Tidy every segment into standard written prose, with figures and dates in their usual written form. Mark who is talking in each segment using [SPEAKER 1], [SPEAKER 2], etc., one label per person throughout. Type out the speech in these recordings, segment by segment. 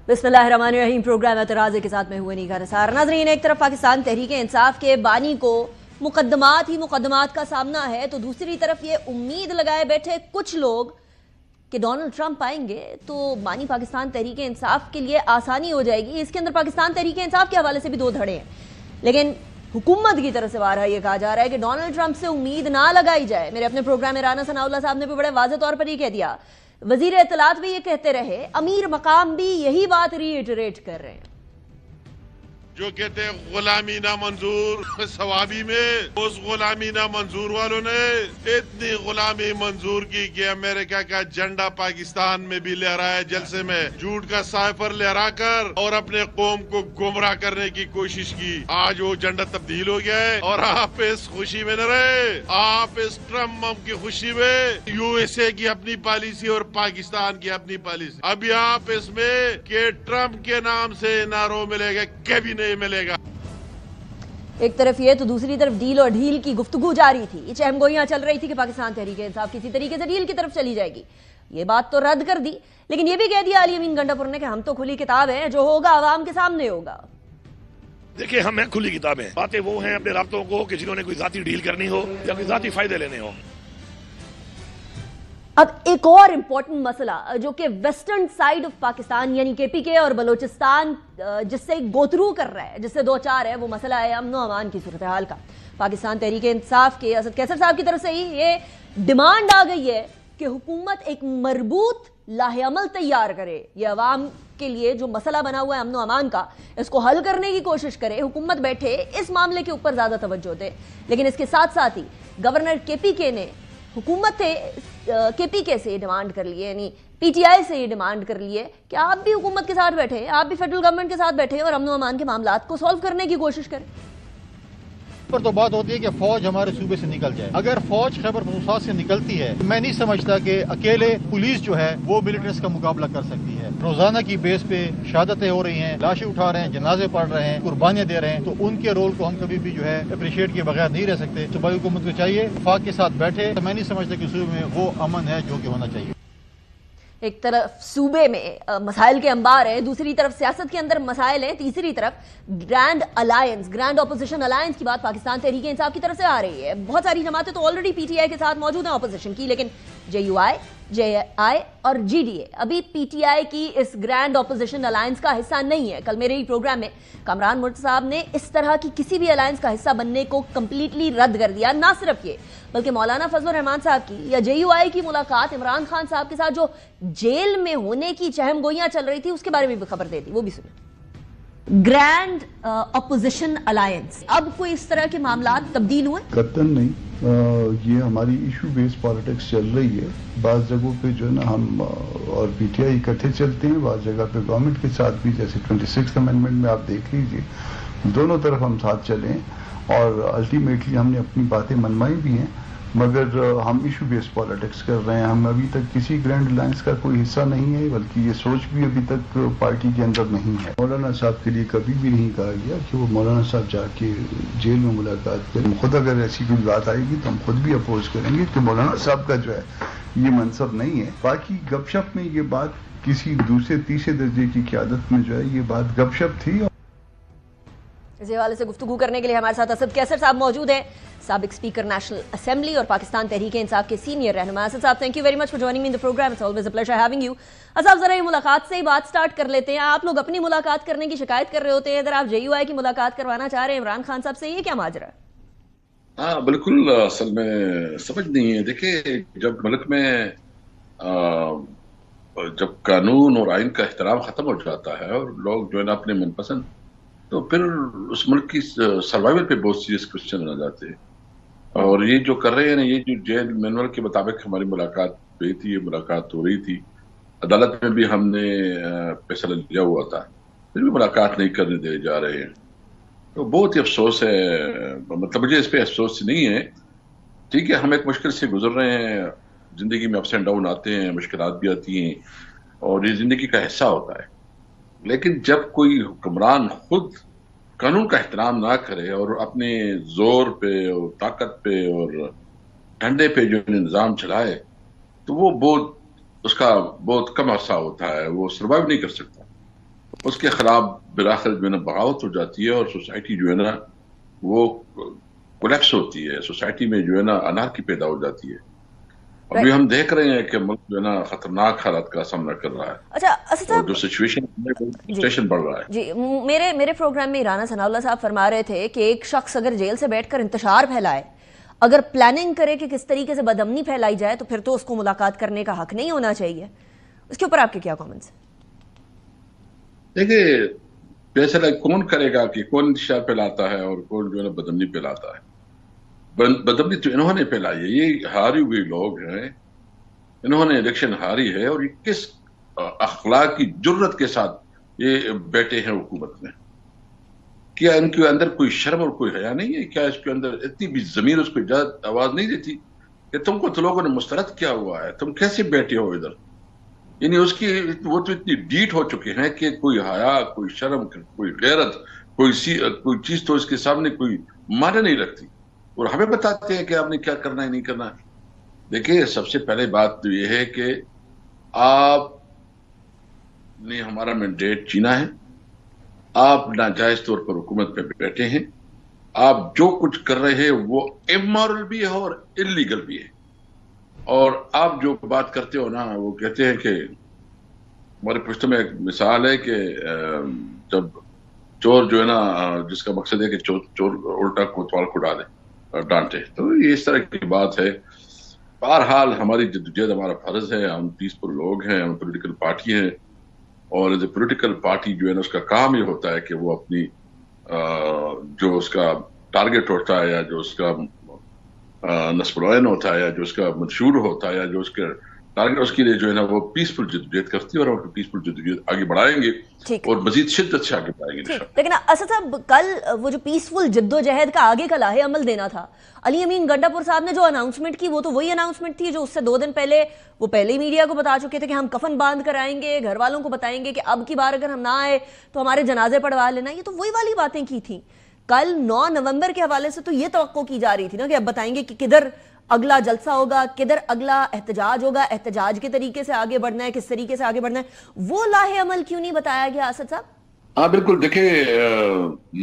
[SPEAKER 1] بسم اللہ الرحمن الرحیم. پروگرام اعتراض کے ساتھ میں نگہ نثار. ناظرین، ایک طرف پاکستان تحریک انصاف کے بانی کو مقدمات کا سامنا ہے، تو دوسری طرف یہ امید لگائے بیٹھے کچھ لوگ کہ ڈونلڈ ٹرمپ آئیں گے تو بانی پاکستان تحریک انصاف کے لیے آسانی ہو جائے گی. اس کے اندر پاکستان تحریک انصاف کے حوالے سے بھی دو دھڑے ہیں، لیکن حکومت کی طرف سے بارہا یہ کہا جا رہا ہے کہ ڈونلڈ ٹرمپ سے امید نہ لگائی جائے. میرے اپنے پروگرام میں رانا ثناء اللہ صاحب نے بھی بڑے واضح طور پر یہ کہہ دیا، وزیر اطلاعات بھی یہ کہتے رہے، امیر مقام بھی یہی بات ری ایٹریٹ کر رہے ہیں.
[SPEAKER 2] جو کہتے ہیں غلامی نہ منظور، ثوابی میں اس غلامی نہ منظور والوں نے اتنی غلامی منظور کی کہ امریکہ کا جھنڈا پاکستان میں بھی لہرایا جلسے میں، جھوٹ کا سائفر لہرا کر اور اپنے قوم کو گمراہ کرنے کی کوشش کی. آج وہ جھنڈا تبدیل ہو گیا ہے اور آپ اس خوشی میں نہ رہے، آپ اس ٹرمپ کی خوشی میں یو ایس اے کی اپنی پالیسی اور پاکستان کی اپنی پالیسی. ابھی آپ اس میں کہ ٹرمپ کے نام سے نہ رو ملے گا، کبھی نہیں ملے گا.
[SPEAKER 1] ایک طرف یہ تو دوسری طرف ڈیل اور ڈھیل کی گفتگو جاری تھی. چہم گوئیاں چل رہی تھی کہ پاکستان تحریک انصاف کسی طریقے سے ڈیل کی طرف چلی جائے گی. یہ بات تو رد کر دی، لیکن یہ بھی کہہ دیا علی امین گنڈا پور نے کہ ہم تو کھلی کتاب ہیں، جو ہوگا عوام کے سامنے ہوگا.
[SPEAKER 3] دیکھیں، ہم ہیں کھلی کتابیں، باتیں وہ ہیں اپنے رابطوں کو کہ جنہوں نے کوئی ذاتی ڈیل کرنی ہو یا کوئی ذاتی فائدے لینے ہو.
[SPEAKER 1] اب ایک اور امپورٹنٹ مسئلہ جو کہ ویسٹرن سائیڈ آف پاکستان یعنی کے پی کے اور بلوچستان جس سے گو تھرو کر رہا ہے، جس سے دو چار ہے، وہ مسئلہ ہے امن و امان کی صورتحال کا. پاکستان تحریک انصاف کے اسد کیسر صاحب کی طرف سے ہی یہ ڈیمانڈ آ گئی ہے کہ حکومت ایک مربوط لاہ عمل تیار کرے، یہ عوام کے لیے جو مسئلہ بنا ہوا ہے امن و امان کا، اس کو حل کرنے کی کوشش کرے. حکومت بیٹھے اس معاملے کے اوپر زیادہ توجہ دے. لیکن اس کے ساتھ ساتھ ہی گورنر کے پی کے نے حکومت کے پی کے سے ڈیمانڈ کر لیے، یعنی پی ٹی آئی سے یہ ڈیمانڈ کر لیے کہ آپ بھی حکومت کے ساتھ بیٹھے، آپ بھی فیڈرل گورنمنٹ کے ساتھ بیٹھے اور امن و امان کے معاملات کو سالو کرنے کی کوشش کریں.
[SPEAKER 4] پر تو بات ہوتی ہے کہ فوج ہمارے صوبے سے نکل جائے. اگر فوج خیبر پختونخوا سے نکلتی ہے، میں نہیں سمجھتا کہ اکیلے پولیس جو ہے وہ ملٹریز کا مقابلہ کر سکتی ہے. روزانہ کی بیس پہ شہادتیں ہو رہی ہیں، لاشیں اٹھا رہے ہیں، جنازے پڑھ رہے ہیں، قربانیاں دے رہے ہیں، تو ان کے رول کو ہم کبھی بھی جو ہے اپریشیٹ کیے بغیر نہیں رہ سکتے. صوبائی حکومت کو چاہیے وفاق کے ساتھ بیٹھے. میں نہیں سمجھتا کہ صوبے میں وہ امن ہے جو کہ ہونا چاہیے.
[SPEAKER 1] ایک طرف صوبے میں مسائل کے انبار ہیں، دوسری طرف سیاست کے اندر مسائل ہیں، تیسری طرف گرینڈ اپوزیشن الائنس کی بات پاکستان تحریک انصاف کی طرف سے آ رہی ہے. بہت ساری جماعتیں تو آلریڈی پی ٹی آئی کے ساتھ موجود ہیں اپوزیشن کی، لیکن جے یو آئی، جے آئی اور جی ڈی اے ابھی پی ٹی آئی کی اس گرینڈ اپوزیشن الائنس کا حصہ نہیں ہے. کل میرے ہی پروگرام میں کامران مرتضی صاحب نے اس طرح کی کسی بھی الائنس کا حصہ بننے کو کمپلیٹلی رد کر دیا. نہ صرف یہ بلکہ مولانا فضل الرحمان صاحب کی یا جے یو آئی کی ملاقات عمران خان صاحب کے ساتھ جو جیل میں ہونے کی چہم گوئیاں چل رہی تھی اس کے بارے میں بھی خبر دے دی، وہ بھی سنیں. گرینڈ اپوزیشن الائنس، اب کوئی اس طرح کے معاملات تبدیل ہوئے؟
[SPEAKER 5] قطعاً نہیں. یہ ہماری ایشو بیس پالیٹکس چل رہی ہے. بعض جگہوں پہ جو ہے نا ہم اور پی ٹی آئی اکٹھے چلتے ہیں، بعض جگہ پہ گورنمنٹ کے ساتھ بھی، جیسے 26 امینڈمنٹ میں آپ دیکھ لیجیے، دونوں طرف ہم ساتھ چلیں اور الٹیمیٹلی ہم نے اپنی باتیں منوائی بھی ہیں، مگر ہم ایشو بیس پالیٹکس کر رہے ہیں. ہم ابھی تک کسی گرینڈ الائنس کا کوئی حصہ نہیں ہے، بلکہ یہ سوچ بھی ابھی تک پارٹی کے اندر نہیں ہے. مولانا صاحب کے لیے کبھی بھی نہیں کہا گیا کہ وہ مولانا صاحب جا کے جیل میں ملاقات کریں. خود اگر ایسی کوئی بات آئے گی تو ہم خود بھی اپوز کریں گے کہ مولانا صاحب کا جو ہے یہ منصب نہیں ہے. باقی گپ شپ میں یہ بات کسی دوسرے تیسرے درجے کی قیادت میں جو ہے یہ بات گپ شپ تھی.
[SPEAKER 1] اس حوالے سے گفتگو کرنے کے لیے ہمارے ساتھ اسد کیسر صاحب موجود ہیں، سابق اسپیکر نیشنل اسمبلی اور پاکستان تحریک انصاف کے سینئر رہنما. اسد صاحب، thank you very much for joining me in the program. It's always a pleasure having you. Asad, ذرا یہ ملاقات سے ہی بات سٹارٹ کر لیتے ہیں. آپ لوگ اپنی ملاقات کرنے کی شکایت کر رہے ہوتے ہیں، اگر آپ جے یو آئی کی ملاقات کروانا چاہ رہے ہیں عمران خان صاحب سے، یہ کیا ماجرا ہے؟
[SPEAKER 6] ہاں بالکل، اصل میں سمجھ نہیں ہے. دیکھیں، جب ملک میں جب قانون اور آئین کا احترام ختم ہو جاتا ہے اور لوگ جو ہے نا اپنے من پسند، تو پھر اس ملک کی سروائیول پہ بہت سیریس کوشچن آ جاتے ہیں. اور یہ جو کر رہے ہیں نا، یہ جو جیل مینول کے مطابق ہماری ملاقات ہوئی تھی، یہ ملاقات ہو رہی تھی، عدالت میں بھی ہم نے فیصلہ لیا ہوا تھا، پھر بھی ملاقات نہیں کرنے دے جا رہے ہیں. تو بہت ہی افسوس ہے. مطلب مجھے اس پہ افسوس نہیں ہے. ٹھیک ہے، ہم ایک مشکل سے گزر رہے ہیں، زندگی میں اپس اینڈ ڈاؤن آتے ہیں، مشکلات بھی آتی ہیں اور یہ زندگی کا حصہ ہوتا ہے. لیکن جب کوئی حکمران خود قانون کا احترام نہ کرے اور اپنے زور پہ اور طاقت پہ اور ڈنڈے پہ جو نظام چلائے، تو وہ اس کا بہت کم عرصہ ہوتا ہے، وہ سروائیو نہیں کر سکتا. اس کے خلاف بالآخر جو ہے نا بغاوت ہو جاتی ہے اور سوسائٹی جو ہے نا وہ کولیپس ہوتی ہے، سوسائٹی میں جو ہے نا انارکی پیدا ہو جاتی ہے. ابھی ہم دیکھ رہے ہیں کہ ملک جو ہے نا خطرناک حالات کا سامنا کر رہا ہے.
[SPEAKER 1] اچھا اسد صاحب،
[SPEAKER 6] جو سچویشن بڑھ رہا ہے.
[SPEAKER 1] جی میرے پروگرام میں رانا ثناء اللہ صاحب فرما رہے تھے کہ ایک شخص اگر جیل سے بیٹھ کر انتشار پھیلائے، اگر پلاننگ کرے کہ کس طریقے سے بدامنی پھیلائی جائے، تو پھر تو اس کو ملاقات کرنے کا حق نہیں ہونا چاہیے. اس کے اوپر آپ کے کیا کامنٹس ہیں؟
[SPEAKER 6] دیکھیے فیصلہ کون کرے گا کہ کون انتشار پھیلاتا ہے اور کون جو ہے نا بدامنی پھیلاتا ہے. بدامنی تو انہوں نے پھیلائی ہے، یہ ہاری ہوئے لوگ ہیں، انہوں نے الیکشن ہاری ہے، اور یہ کس اخلاقی جرت کے ساتھ یہ بیٹھے ہیں حکومت میں. کیا ان کے اندر کوئی شرم اور کوئی حیا نہیں ہے؟ کیا اس کے اندر اتنی بھی ضمیر اس کو اجازت آواز نہیں دیتی کہ تم کو تو لوگوں نے مسترد کیا ہوا ہے، تم کیسے بیٹھے ہو ادھر؟ یعنی اس کی وہ تو اتنی ڈیٹ ہو چکے ہیں کہ کوئی حیا، کوئی شرم، کوئی غیرت، کوئی چیز تو اس کے سامنے کوئی معنی نہیں رکھتی، اور ہمیں بتاتے ہیں کہ آپ نے کیا کرنا ہے نہیں کرنا ہے. دیکھیے سب سے پہلے بات تو یہ ہے کہ آپ نے ہمارا مینڈیٹ چینا ہے، آپ ناجائز طور پر حکومت پہ بیٹھے ہیں، آپ جو کچھ کر رہے ہیں وہ امورل بھی ہے اور انلیگل بھی ہے. اور آپ جو بات کرتے ہو نا، وہ کہتے ہیں کہ ہمارے پشتوں میں ایک مثال ہے کہ جب چور جو ہے نا، جس کا مقصد ہے کہ چور الٹا کوتوال کو ڈانٹے، تو یہ اس طرح کی بات ہے. بہرحال ہماری جدوجہد ہمارا فرض ہے، ہم پیسفل لوگ ہیں، ہم پولیٹیکل پارٹی ہیں، اور ایز اے پولیٹیکل پارٹی جو ہے نا اس کا کام یہ ہوتا ہے کہ وہ اپنی جو اس کا ٹارگٹ ہوتا ہے، یا جو اس کا نصب العین ہوتا ہے، یا جو اس کا منشور ہوتا ہے، یا جو اس کے ٹارگٹ، اس کے لیے جو ہے نا وہ پیسفل جدوجہد کرتی ہے، اور ہم پیسفل جدوجہد آگے بڑھائیں گے اور مزید شدت سے آگے بڑھائیں گے.
[SPEAKER 1] لیکن اسد صاحب، کل وہ جو پیسفل جدوجہد کا آگے کا لاہے عمل دینا تھا، علی امین گنڈا پور صاحب نے جو اناؤنسمنٹ کی، وہ تو وہی اناؤنسمنٹ تھی جو اس سے 2 دن پہلے وہ پہلے ہی میڈیا کو بتا چکے تھے کہ ہم کفن باندھ کر آئیں گے، گھر والوں کو بتائیں گے کہ اب کی بار اگر ہم نہ آئے تو ہمارے جنازے پڑھوا لینا. یہ تو وہی والی باتیں کی تھیں. کل 9 نومبر کے حوالے سے تو یہ توقع کی جا رہی تھی نا کہ اب بتائیں گے کہ کدھر اگلا جلسہ ہوگا، کدھر اگلا احتجاج ہوگا، احتجاج کے طریقے سے آگے بڑھنا ہے، کس طریقے سے آگے بڑھنا ہے. وہ لاہے عمل کیوں نہیں بتایا گیا اسد صاحب؟
[SPEAKER 6] ہاں بالکل. دیکھیں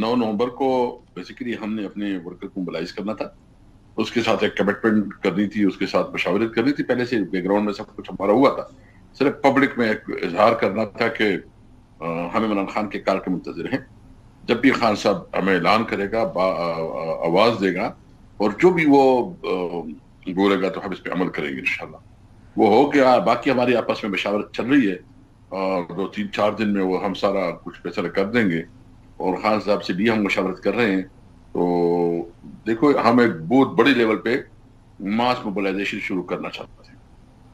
[SPEAKER 6] 9 نومبر کو بیسیکلی ہم نے اپنے ورکر کو موبلائز کرنا تھا، اس کے ساتھ ایک کمٹمنٹ کرنی تھی، اس کے ساتھ مشاورت کرنی تھی. پہلے سے بیک گراؤنڈ میں سب کچھ ہمارا ہوا تھا، صرف پبلک میں ایک اظہار کرنا تھا کہ ہم عمران خان کے کال کے منتظر ہیں. جب بھی خان صاحب ہمیں اعلان کرے گا، آواز دے گا، اور جو بھی وہ بولے گا تو ہم اس پہ عمل کریں گے انشاءاللہ. وہ ہو گیا. باقی ہماری آپس میں مشاورت چل رہی ہے، اور 2-3-4 دن میں وہ ہم سارا کچھ فیصلہ کر دیں گے، اور خان صاحب سے بھی ہم مشاورت کر رہے ہیں. تو دیکھو ہم ایک بہت بڑی لیول پہ ماس موبلائزیشن شروع کرنا چاہتے ہیں،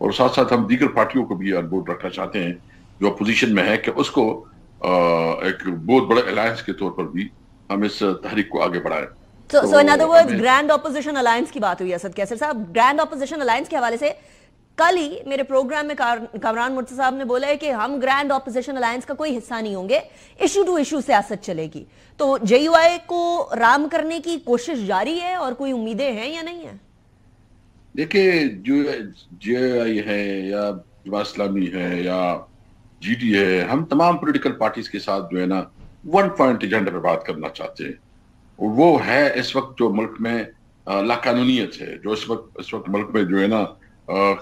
[SPEAKER 6] اور ساتھ ساتھ ہم دیگر پارٹیوں کو بھی آن بورڈ رکھنا چاہتے ہیں جو اپوزیشن میں ہے، کہ اس کو ایک بہت بڑے الائنس کے طور پر بھی ہم اس تحریک کو آگے بڑھائیں.
[SPEAKER 1] So in other words, grand opposition alliance کی بات ہوئی. اسد کیسر صاحب، گرینڈ اپوزیشن الائنس کے حوالے سے کل ہی میرے پروگرام میں کامران مرتضی صاحب نے بولا ہے کہ ہم گرینڈ اپوزیشن الائنس کا کوئی حصہ نہیں ہوں گے، ایشو ٹو ایشو سیاست چلے گی. تو جے یو آئی کو رام کرنے کی کوشش جاری ہے، اور کوئی امیدیں ہیں یا نہیں ہیں؟
[SPEAKER 6] دیکھیں جو جے آئی ہے، یا جماعت اسلامی ہے، یا جی ڈی ہے، ہم تمام پولیٹیکل پارٹیز کے ساتھ جو ہے نا 1 پوائنٹ ایجنڈا پہ بات کرنا چاہتے ہیں. وہ ہے اس وقت جو ملک میں لا قانونیت ہے، جو اس وقت ملک میں جو ہے نا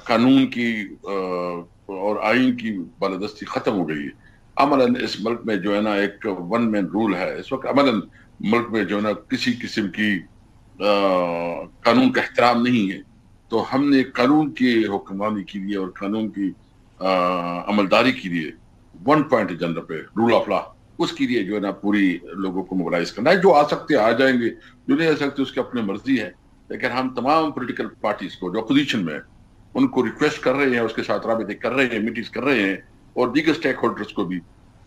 [SPEAKER 6] قانون کی اور آئین کی بالادستی ختم ہو گئی ہے. عملاً اس ملک میں جو ہے نا ایک 1 مین رول ہے. اس وقت عملاً ملک میں جو ہے نا کسی قسم کی قانون کا احترام نہیں ہے. تو ہم نے قانون کی حکمرانی کے لیے اور قانون کی عملداری کے لیے 1 پوائنٹ ایجنڈا پہ رول آف لا، اس کے لیے جو ہے نا پوری لوگوں کو موبلائز کرنا ہے. جو آ سکتے آ جائیں گے، جو نہیں آ سکتے اس کی اپنی مرضی ہے. لیکن ہم تمام پولیٹیکل پارٹیز کو جو اپوزیشن میں ان کو ریکویسٹ کر رہے ہیں، اس کے ساتھ رابطے کر رہے ہیں، میٹنگز کر رہے ہیں، اور دیگر اسٹیک ہولڈرز کو بھی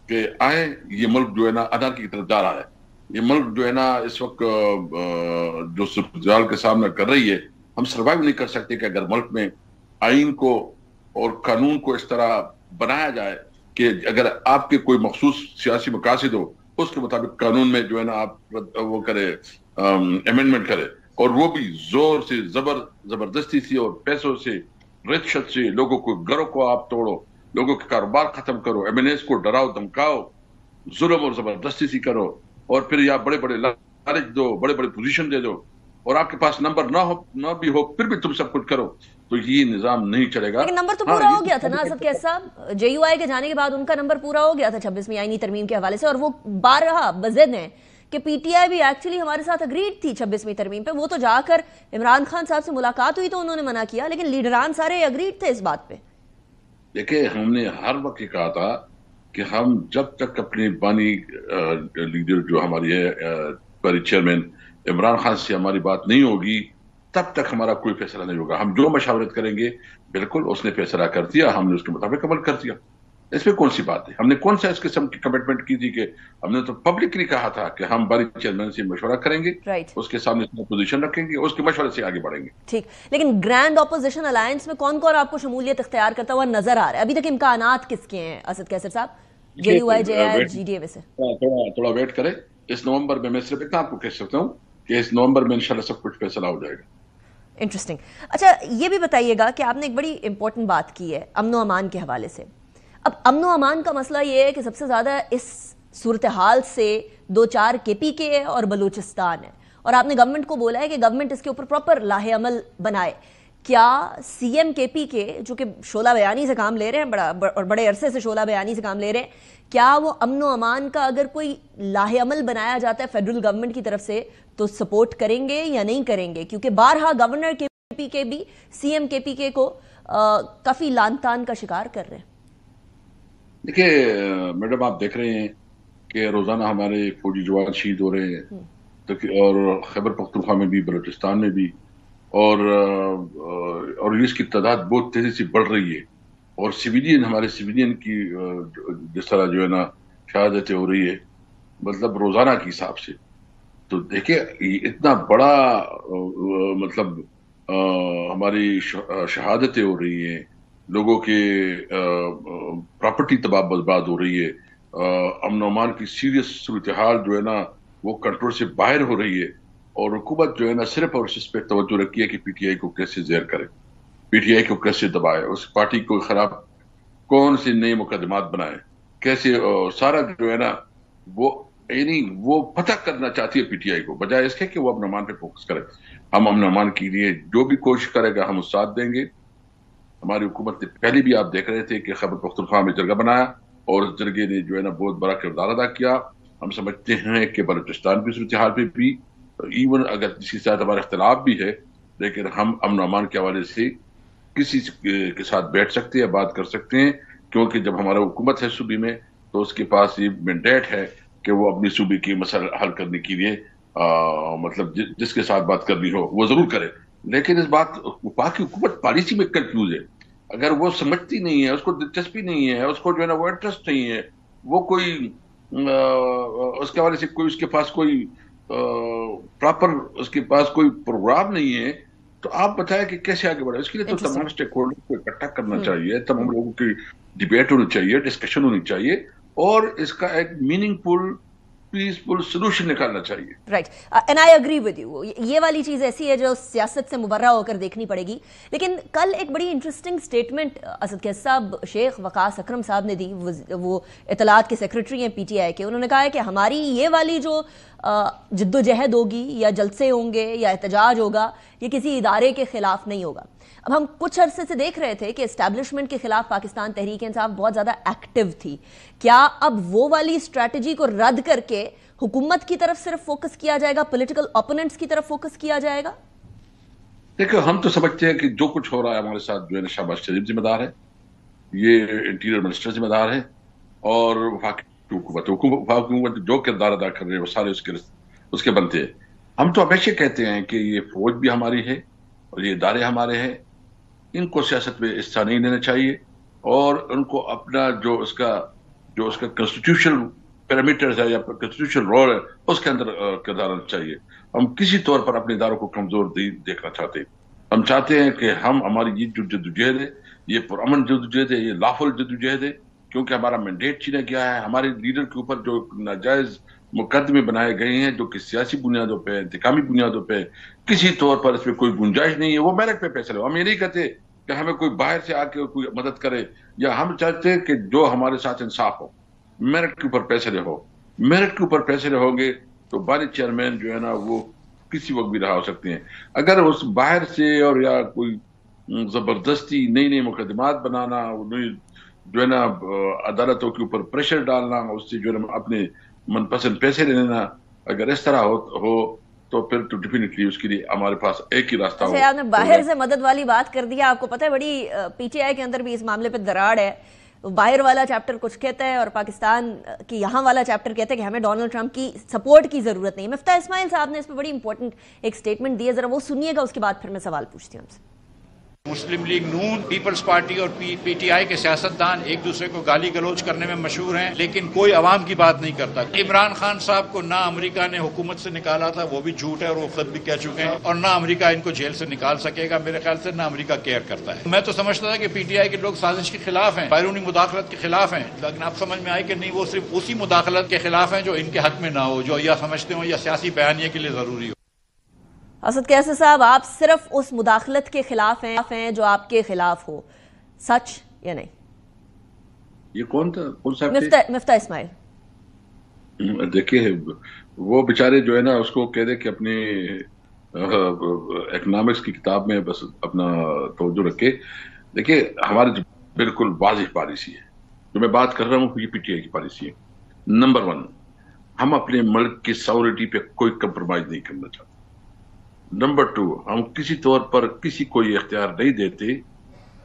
[SPEAKER 6] کہ آئیں. یہ ملک جو ہے نا انارکی کی طرف جا رہا ہے. یہ ملک جو ہے نا اس وقت جو صورتحال کا سامنا کر رہی ہے، ہم سروائیو نہیں کر سکتے کہ اگر ملک میں آئین کو اور قانون کو اس طرح بنایا جائے کہ اگر آپ کے کوئی مخصوص سیاسی مقاصد ہو، اس کے مطابق قانون میں جو ہے نا آپ وہ کرے، امینڈمنٹ کرے، اور وہ بھی زور سے زبردستی سے اور پیسوں سے رشوت سے لوگوں کو گھروں کو آپ توڑو، لوگوں کے کاروبار ختم کرو، ایم این ایز کو ڈراؤ دھمکاؤ، जुल्म और जबरदस्ती से करो और फिर या बड़े बड़े लालच दो, बड़े बड़े पोजीशन दे दो और आपके पास नंबर ना भी हो फिर भी तुम सब कुछ करो, तो ये निजाम नहीं चलेगा।
[SPEAKER 1] लेकिन नंबर तो पूरा हो गया था ना असद कैस साहब, JUI के जाने के बाद उनका नंबर पूरा हो गया था 26वीं आईनी तरमीम के हवाले से, और वो बार रहा बज़िद है कि PTI भी एक्चुअली हमारे साथ अग्रीड थी 26वीं तरमीम पे। वो तो जाकर इमरान खान साहब से मुलाकात हुई तो उन्होंने मना किया, लेकिन लीडरान सारे अग्रीड थे इस बात पे।
[SPEAKER 6] देखिए, हमने हर वक्त ये कहा था कि हम जब तक अपने बानी लीडर जो हमारी है चेयरमैन इमरान खान से हमारी बात नहीं होगी तब तक हमारा कोई फैसला नहीं होगा। हम जो मशावरत करेंगे, बिल्कुल उसने फैसला कर दिया, हमने उसके मुताबिक अमल कर दिया। इसमें कौन सी बात है? हमने कौन सा इस किस्म की कमिटमेंट की थी कि हमने तो पब्लिकली कहा था कि हम बारी चेयरमैन से मशवरा करेंगे, उसके सामने पोजीशन रखेंगे, उसके मशवरे से आगे बढ़ेंगे।
[SPEAKER 1] ठीक, लेकिन ग्रैंड ऑपोजिशन अलायंस में कौन कौन आपको शमूलियत इख्तियार करता हुआ नजर आ रहा है? अभी तक इम्कानात किसके हैं असद कैसर साहब? JUI, JI, GDA में से
[SPEAKER 6] थोड़ा वेट करें। इस नवंबर में मैं सिर्फ इतना आपको कह सकता हूँ कि इस नवंबर में इंशाल्लाह सब कुछ फैसला हो जाएगा।
[SPEAKER 1] इंटरेस्टिंग। अच्छा, ये भी बताइएगा कि आपने एक बड़ी इंपॉर्टेंट बात की है अमनो अमान के हवाले से। अब अमनो अमान का मसला ये है कि सबसे ज्यादा इस सूरत हाल से 2-4 KPK है और बलूचिस्तान है, और आपने गवर्नमेंट को बोला है कि गवर्नमेंट इसके ऊपर प्रॉपर लाहे अमल बनाए। क्या CM KPK जो कि शोला बयानी से काम ले रहे हैं, बड़े अरसे से शोला बयानी से काम ले रहे हैं, क्या वो अमनो अमान का अगर कोई लाहे अमल बनाया जाता है फेडरल गवर्नमेंट की तरफ से तो सपोर्ट करेंगे या नहीं करेंगे? क्योंकि बारहा गवर्नर KPK भी CM KPK को काफी लान तान का शिकार कर रहे हैं।
[SPEAKER 6] देखिए मैडम, आप देख रहे हैं कि रोजाना हमारे फौजी जवान शहीद हो रहे हैं, तो और खैबर पख्तूनख्वा में भी, बलूचिस्तान में भी, और इसकी तादाद बहुत तेजी से बढ़ रही है। और हमारे सिविलियन की जिस तरह जो है ना शहादतें हो रही है, मतलब रोजाना के हिसाब से, तो देखिए इतना बड़ा मतलब हमारी शहादतें हो रही हैं, लोगों के प्रॉपर्टी तबाह बर्बाद हो रही है, अमन अमान की सीरियस सूरत हाल जो है ना वो कंट्रोल से बाहर हो रही है, और हुकूमत जो है ना सिर्फ और इस पे तवज्जो रखी है कि PTI को कैसे ज़ेर करे, PTI को कैसे दबाए, उस पार्टी को खराब कौन से नए मुकदमात बनाए, कैसे सारा जो है ना वो पता करना चाहती है PTI को, बजाय इसके कि वो अमन अमान पे फोकस करे। हम अमन अमान के लिए जो भी कोशिश करेगा हम उस साथ देंगे। हमारी हुकूमत ने पहले भी आप देख रहे थे कि खैबर पख्तूनख्वा में जरगा बनाया और उस जरगे ने जो है ना बहुत बड़ा किरदार अदा किया। हम समझते हैं कि बलूचिस्तान की सूरत हाल पे भी इवन अगर किसी के साथ हमारा इख्तिलाफ भी है, लेकिन हम अमन अमान के हवाले से किसी के साथ बैठ सकते हैं, बात कर सकते हैं, क्योंकि जब हमारा हुकूमत है सूबे में तो उसके पास ये मैंडेट है कि वो अपनी सूबे की मसला हल करने के लिए मतलब जिसके साथ बात करनी हो वो जरूर करे। लेकिन इस बात पाक की हुकूमत पॉलिसी में कंफ्यूज है। अगर वो समझती नहीं है, उसको दिलचस्पी नहीं है, उसको जो है ना वो इंटरेस्ट नहीं है, वो कोई उसके हवाले से कोई उसके पास कोई प्रॉपर उसके पास कोई प्रोग्राम नहीं है, तो आप बताएं कि कैसे आगे बढ़े। इसके लिए तो तमाम स्टेक होल्डर को इकट्ठा करना चाहिए, तमाम लोगों की डिबेट होनी चाहिए, डिस्कशन होनी चाहिए, और इसका एक मीनिंगफुल पीसफुल सोल्यूशन निकालना चाहिए।
[SPEAKER 1] Right, and I agree with you. ये वाली चीज ऐसी है जो सियासत से मुबर्रा होकर देखनी पड़ेगी। लेकिन कल एक बड़ी इंटरेस्टिंग स्टेटमेंट असद कैस साहब, शेख वकास अकरम साहब ने दी, वो इतलात के सेक्रेटरी हैं PTI के। उन्होंने कहा है कि हमारी ये वाली जो जद्दोजहद होगी या जलसे होंगे या एहतजाज होगा, ये किसी इदारे के खिलाफ नहीं होगा। अब हम कुछ अरसे से देख रहे थे कि एस्टैब्लिशमेंट के खिलाफ पाकिस्तान तहरीक इंसाफ बहुत ज्यादा एक्टिव थी। क्या अब वो वाली स्ट्रैटेजी को रद्द करके हुकूमत की तरफ सिर्फ फोकस किया जाएगा, पॉलिटिकल ओपोनेंट्स की तरफ फोकस किया जाएगा?
[SPEAKER 6] देखो, हम तो समझते हैं कि जो कुछ हो रहा है हमारे साथ जो है शहबाज शरीफ जिम्मेदार है, ये इंटीरियर मिनिस्टर जिम्मेदार है, और वफाकी हुकूमत जो किरदार अदा कर रहे हैं वो सारे उसके बनते हैं। हम तो हमेशा कहते हैं कि ये फौज भी हमारी है और ये इदारे हमारे हैं, इनको सियासत में हिस्सा नहीं लेना चाहिए, और उनको अपना जो उसका कॉन्स्टिट्यूशनल पैरामीटर्स है या कॉन्स्टिट्यूशनल रोल है उसके अंदर किरदार आना चाहिए। हम किसी तौर पर अपने इदारों को कमजोर देखना चाहते हैं। हम चाहते हैं कि हमारी ये जो जद्दोजहद है ये पुरअमन जद्दोजहद है, ये लाफुल जद्दोजहद है, क्योंकि हमारा मैंडेट छीना गया है। हमारे लीडर के ऊपर जो नाजायज मुकदमे बनाए गए हैं जो कि सियासी बुनियादों पे, इंतकामी बुनियादों पे, किसी तौर पर इसमें कोई गुंजाइश नहीं है। वो मेरिट पे फैसला हो। हम ये नहीं कहते कि हमें कोई बाहर से आके कोई मदद करे, या हम चाहते हैं कि जो हमारे साथ इंसाफ हो, मेरिट के ऊपर पैसे रहो, मेरिट के ऊपर पैसे रहोगे तो बानी चेयरमैन जो है ना वो किसी वक्त भी रहा हो सकते हैं। अगर उस बाहर से और या कोई जबरदस्ती नई नई मुकदमात बनाना, जो है ना अदालतों के ऊपर प्रेशर डालना, उससे जो है ना अपने मनपसंद पैसे ले लेना, अगर इस तरह हो तो फिर तो डेफिनेटली उसके लिए हमारे पास एक ही रास्ता हो।
[SPEAKER 1] आपने बाहर से मदद वाली बात कर दिया, आपको पता है बड़ी पीटीआई के अंदर भी इस मामले पे दरार है। बाहर वाला चैप्टर कुछ कहता है और पाकिस्तान की यहाँ वाला चैप्टर कहता है कि हमें डोनाल्ड ट्रंप की सपोर्ट की जरूरत नहीं। मिफ्ता इस्माइल साहब ने इस पर बड़ी इंपॉर्टेंट एक स्टेटमेंट दी है, जरा वो सुनिएगा, उसके बाद फिर मैं सवाल पूछती हूँ आपसे।
[SPEAKER 7] मुस्लिम लीग नून, पीपल्स पार्टी और पीटीआई के सियासतदान एक दूसरे को गाली गलौज करने में मशहूर हैं, लेकिन कोई अवाम की बात नहीं करता। इमरान खान साहब को ना अमेरिका ने हुकूमत से निकाला था, वो भी झूठ है और वो खुद भी कह चुके हैं, और ना अमेरिका इनको जेल से निकाल सकेगा मेरे ख्याल से, ना अमेरिका केयर करता है। मैं तो समझता था कि पीटीआई के लोग साजिश के खिलाफ हैं, बैरूनी मुदाखलत के खिलाफ हैं, लेकिन अब समझ में आई कि नहीं, वो सिर्फ उसी मुदाखलत के खिलाफ हैं जो इनके हक में ना हो, जो या समझते हो या सियासी बयानिए के लिए जरूरी हो।
[SPEAKER 1] असद कैसर साहब, आप सिर्फ उस मुदाखलत के खिलाफ हैं जो आपके खिलाफ हो, सच या नहीं?
[SPEAKER 6] ये कौन था, कौन सा?
[SPEAKER 1] मिफ्ता इस्माइल।
[SPEAKER 6] देखिए वो बेचारे जो है ना उसको कह दे कि अपनी इकोनॉमिक्स की किताब में बस अपना तवज्जो रखे। देखिए हमारी बिल्कुल वाज़िह पॉलिसी है, जो मैं बात कर रहा हूँ ये पीटीआई की पॉलिसी है। नंबर 1, हम अपने मुल्क की सॉवरेनिटी पे कोई कंप्रोमाइज नहीं करना चाहते। नंबर 2, हम किसी तौर पर किसी को ये इख्तियार नहीं देते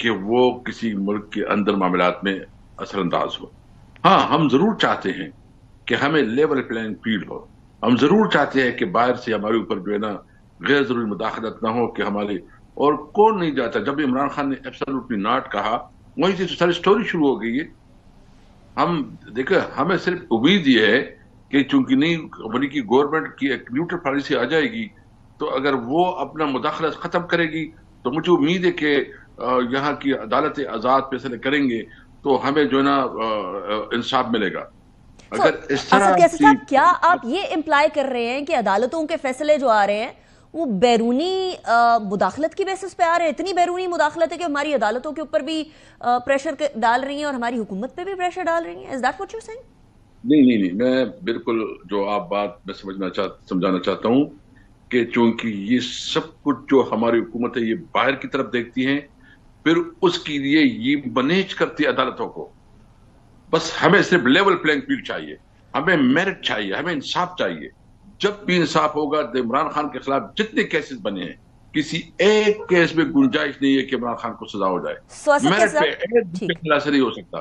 [SPEAKER 6] कि वो किसी मुल्क के अंदर मामलात में असरअंदाज हो। हाँ, हम जरूर चाहते हैं कि हमें लेवल प्लेइंग फील्ड हो, हम जरूर चाहते हैं कि बाहर से हमारे ऊपर जो है ना गैर जरूरी मुदाखलत ना हो, कि हमारे और कौन नहीं जाता। जब इमरान खान ने एब्सोल्युटली नॉट कहा, वहीं से सारी स्टोरी शुरू हो गई है। हम देखिए, हमें सिर्फ उम्मीद ये है कि चूंकि नई अमेरिकी गवर्नमेंट की एक न्यूट्रल पॉलिसी आ जाएगी, तो अगर वो अपना मुदाखलत खत्म करेगी तो मुझे उम्मीद है कि यहाँ की अदालतें आजाद फैसले करेंगे तो हमें जो है ना इंसाफ मिलेगा। अगर इस तरह
[SPEAKER 1] साहब, क्या आप ये इम्प्लाई कर रहे हैं कि अदालतों के फैसले जो आ रहे हैं वो बैरूनी मुदाखलत की बेसिस पे आ रहे हैं? इतनी बैरूनी मुदाखलत है कि हमारी अदालतों के ऊपर भी प्रेशर डाल रही हैं और हमारी हुकूमत पे भी प्रेशर डाल रही हैं? Is that what you are saying?
[SPEAKER 6] नहीं, मैं बिल्कुल जो आप बात मैं समझाना चाहता हूँ कि चूंकि ये सब कुछ जो हमारी हुकूमत है ये बाहर की तरफ देखती है, फिर उसके लिए ये मैनेज करती है अदालतों को। बस हमें सिर्फ लेवल प्लेइंग फील्ड चाहिए, हमें मेरिट चाहिए, हमें इंसाफ चाहिए। जब भी इंसाफ होगा तो इमरान खान के खिलाफ जितने केसेस बने हैं, किसी एक केस में गुंजाइश नहीं है कि इमरान खान को सजा हो जाए। मेरिट पे एक से नहीं हो सकता।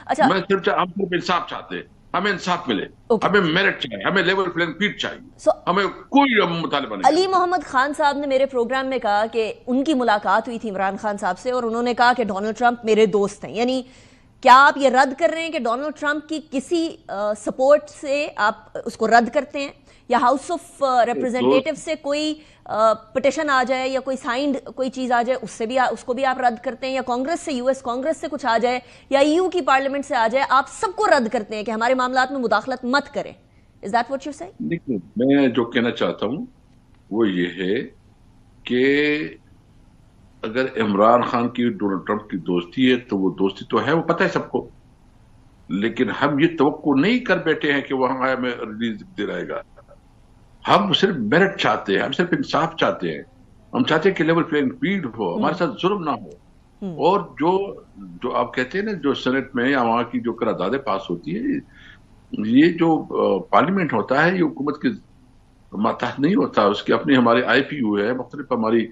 [SPEAKER 1] अच्छा,
[SPEAKER 6] हम सिर्फ इंसाफ चाहते हैं, हमें इंसाफ मिले, हमें मेरिट चाहिए, हमें लेवल प्लेइंग फील्ड चाहिए, हमें कोई मुतालिबा नहीं।
[SPEAKER 1] अली मोहम्मद खान साहब ने मेरे प्रोग्राम में कहा कि उनकी मुलाकात हुई थी इमरान खान साहब से और उन्होंने कहा कि डोनाल्ड ट्रंप मेरे दोस्त हैं। यानी क्या आप ये रद्द कर रहे हैं कि डोनाल्ड ट्रंप की किसी सपोर्ट से आप उसको रद्द करते हैं, या हाउस ऑफ रिप्रेजेंटेटिव से कोई पिटिशन आ जाए या कोई साइंड कोई चीज आ जाए उसको भी आप रद्द करते हैं, या कांग्रेस से, यूएस कांग्रेस से कुछ आ जाए या ईयू की पार्लियामेंट से आ जाए, आप सबको रद्द करते हैं कि हमारे मामलात में मुदाखलत मत करें? Is that what you are saying?
[SPEAKER 6] देखिए, मैं जो कहना चाहता हूं वो ये है कि अगर इमरान खान की डोनाल्ड ट्रंप की दोस्ती है तो वो दोस्ती तो है, वो पता है सबको, लेकिन हम ये तवक्को नहीं कर बैठे हैं कि वहां हमें रिलीज दे रहेगा। हम सिर्फ मेरिट चाहते हैं, हम सिर्फ इंसाफ चाहते हैं, हम चाहते हैं कि लेवल प्लेइंग फील्ड हो, हमारे साथ जुल्म ना हो। और जो आप कहते हैं ना, जो सेनेट में या वहां की जो करारदादें पास होती है, ये जो पार्लियामेंट होता है ये हुकूमत के मातहत नहीं होता, उसकी अपनी हमारे IPU है, मुख्तलिफ हमारी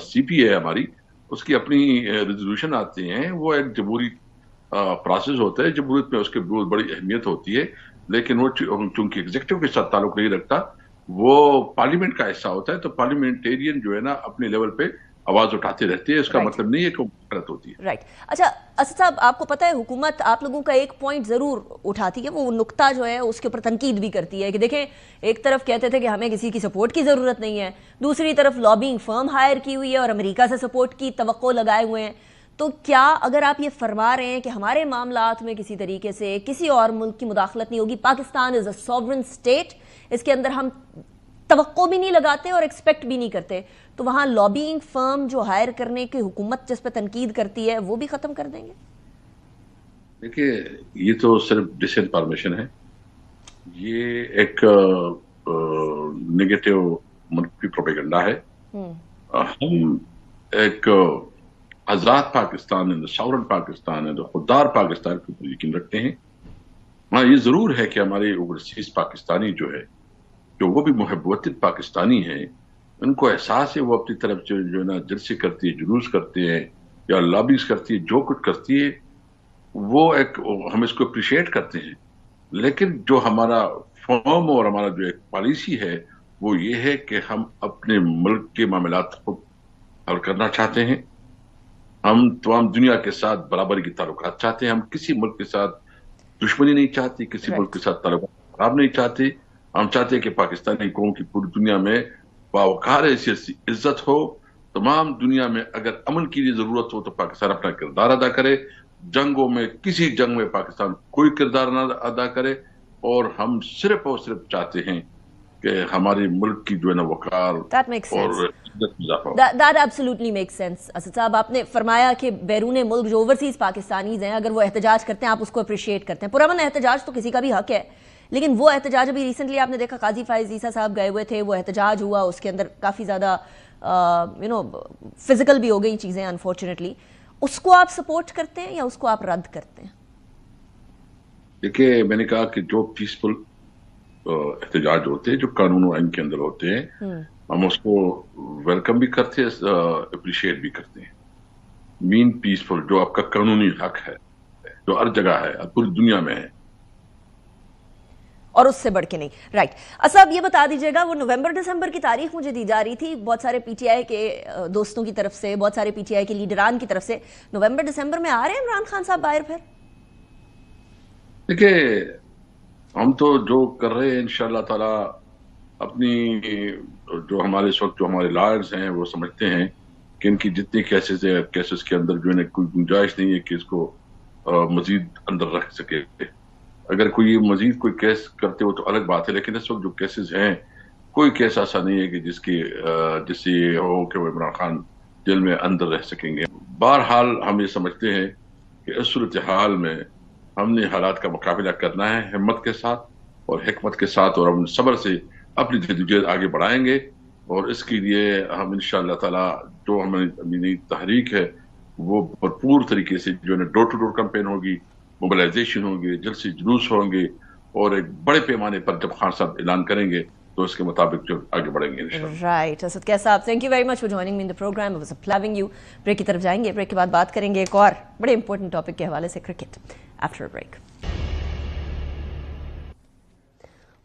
[SPEAKER 6] CP है हमारी, उसकी अपनी रेजोल्यूशन आते हैं। वो एक जमहूरी प्रोसेस होता है, जमहूरियत में उसकी बहुत बड़ी अहमियत होती है, लेकिन वो चूंकि एग्जीक्यूटिव के साथ ताल्लुक नहीं रखता, वो पार्लियामेंट का हिस्सा होता है, तो पार्लियामेंटेरियन जो है ना अपने लेवल पे आवाज उठाते रहते हैं। इसका मतलब नहीं है कि गलत होती है।
[SPEAKER 1] राइट। अच्छा असद साहब, आपको पता है हुकूमत आप लोगों का एक पॉइंट जरूर उठाती है, वो नुक्ता जो है उसके ऊपर तनकीद भी करती है कि देखें, एक तरफ कहते थे कि हमें किसी की सपोर्ट की जरूरत नहीं है, दूसरी तरफ लॉबिंग फर्म हायर की हुई है और अमेरिका से सपोर्ट की तवक्को लगाए हुए हैं। तो क्या अगर आप ये फरमा रहे हैं कि हमारे मामलात में किसी तरीके से किसी और मुल्क की मुदाखलत नहीं होगी, Pakistan is a sovereign state, इसके अंदर हम तवक्को भी नहीं लगाते और एक्सपेक्ट भी नहीं करते, तो वहां लॉबिंग फर्म जो हायर करने की हुकूमत जिस पर तनकीद करती है वो भी खत्म कर देंगे?
[SPEAKER 6] دیکھیے یہ تو صرف ڈس انفارمیشن ہے، یہ ایک نگیٹو منفی پروپیگنڈا ہے. ہم ایک آزاد پاکستان ساورن پاکستان خوددار پاکستان کے اوپر یقین رکھتے ہیں. ہاں یہ ضرور ہے کہ ہمارے اوورسیز پاکستانی جو ہے کہ وہ بھی محب وطن پاکستانی ہیں، ان کو احساس ہے وہ اپنی طرف جو ہے نا جلسے کرتی ہے، جلوس کرتے ہیں یا لابیز کرتی ہے، جو کچھ کرتی ہے وہ ایک ہم اس کو اپریشیٹ کرتے ہیں. لیکن جو ہمارا فارم اور ہمارا جو ایک پالیسی ہے وہ یہ ہے کہ ہم اپنے ملک کے معاملات خود حل کرنا چاہتے ہیں. ہم تمام دنیا کے ساتھ برابری کے تعلقات چاہتے ہیں. ہم کسی ملک کے ساتھ دشمنی نہیں چاہتے، کسی ملک کے ساتھ تعلقات خراب نہیں چاہتے. ہم چاہتے ہیں کہ پاکستانی قوم کی پوری دنیا میں باوقار حیثیت عزت ہو. تمام دنیا میں اگر امن کی لیے ضرورت ہو تو پاکستان اپنا کردار ادا کرے. جنگوں میں کسی جنگ میں پاکستان کوئی کردار نہ ادا کرے. اور ہم صرف اور صرف چاہتے ہیں کہ ہمارے ملک کی جو ہے نا وقار اور عزت میں اضافہ ہو.
[SPEAKER 1] That absolutely makes sense. Asad صاحب آپ نے فرمایا کہ بیرون ملک جو اوورسیز پاکستانیز ہیں اگر وہ احتجاج کرتے ہیں آپ اس کو اپریشیٹ کرتے ہیں. پرامن احتجاج تو کسی کا بھی حق ہے، لیکن وہ احتجاج ابھی ریسنٹلی آپ نے دیکھا قاضی فائز عیسیٰ صاحب گئے ہوئے تھے، وہ احتجاج ہوا، اس کے اندر کافی زیادہ فزیکل بھی ہو گئی چیزیں انفارچونیٹلی. اس کو آپ سپورٹ کرتے ہیں یا اس کو آپ رد کرتے ہیں؟
[SPEAKER 6] دیکھیے میں نے کہا کہ جو پیسفل احتجاج ہوتے ہیں جو قانون و آئین کے اندر ہوتے ہیں ہم اس کو ویلکم بھی کرتے ہیں، اپریشیٹ بھی کرتے ہیں. مین پیسفل جو آپ کا قانونی حق ہے جو ہر جگہ ہے پوری دنیا میں ہے
[SPEAKER 1] اور اس سے بڑھ کے نہیں. رائٹ. صاحب یہ بتا دیجیے گا وہ نومبر دسمبر کی تاریخ مجھے دی جا رہی تھی بہت سارے پی ٹی آئی کے دوستوں کی طرف سے، بہت سارے پی ٹی آئی کے لیڈران کی طرف سے. نومبر دسمبر میں آ رہے ہیں عمران خان صاحب باہر پھر؟
[SPEAKER 6] دیکھیے ہم تو جو کر رہے ہیں انشاءاللہ تعالی اپنی جو ہمارے اس وقت جو ہمارے لائرز ہیں وہ سمجھتے ہیں کہ ان کی جتنے کیسز ہیں کیسز کے اندر جو ہے کوئی گنجائش نہیں ہے کہ اس کو مزید اندر رکھ سکے. اگر کوئی مزید کوئی کیس کرتے ہو تو الگ بات ہے، لیکن اس وقت جو کیسز ہیں کوئی کیس ایسا نہیں ہے کہ جس سے یہ ہو کہ وہ عمران خان جیل میں اندر رہ سکیں گے. بہرحال ہم یہ سمجھتے ہیں کہ اس صورتحال میں ہم نے حالات کا مقابلہ کرنا ہے ہمت کے ساتھ اور حکمت کے ساتھ، اور ہم صبر سے اپنی جدوجہد آگے بڑھائیں گے. اور اس کے لیے ہم انشاءاللہ تعالی جو ہماری تحریک ہے وہ بھرپور طریقے سے جو ہے ڈور ٹو ڈور کمپین ہوگی، موبلائزیشن ہوگی، جلسے جلوس ہوں گے، اور ایک بڑے پیمانے پر جب خان صاحب اعلان کریں گے تو اس کے مطابق جو آگے بڑھیں گے انشاءاللہ.
[SPEAKER 1] رائٹ. اسد کیس صاحب thank you very much for joining me in the program. It was a loving you. Break کی طرف جائیں گے، بریک کے بعد بات کریں گے ایک اور بڑے امپورٹنٹ ٹاپک کے حوالے سے، cricket. After break.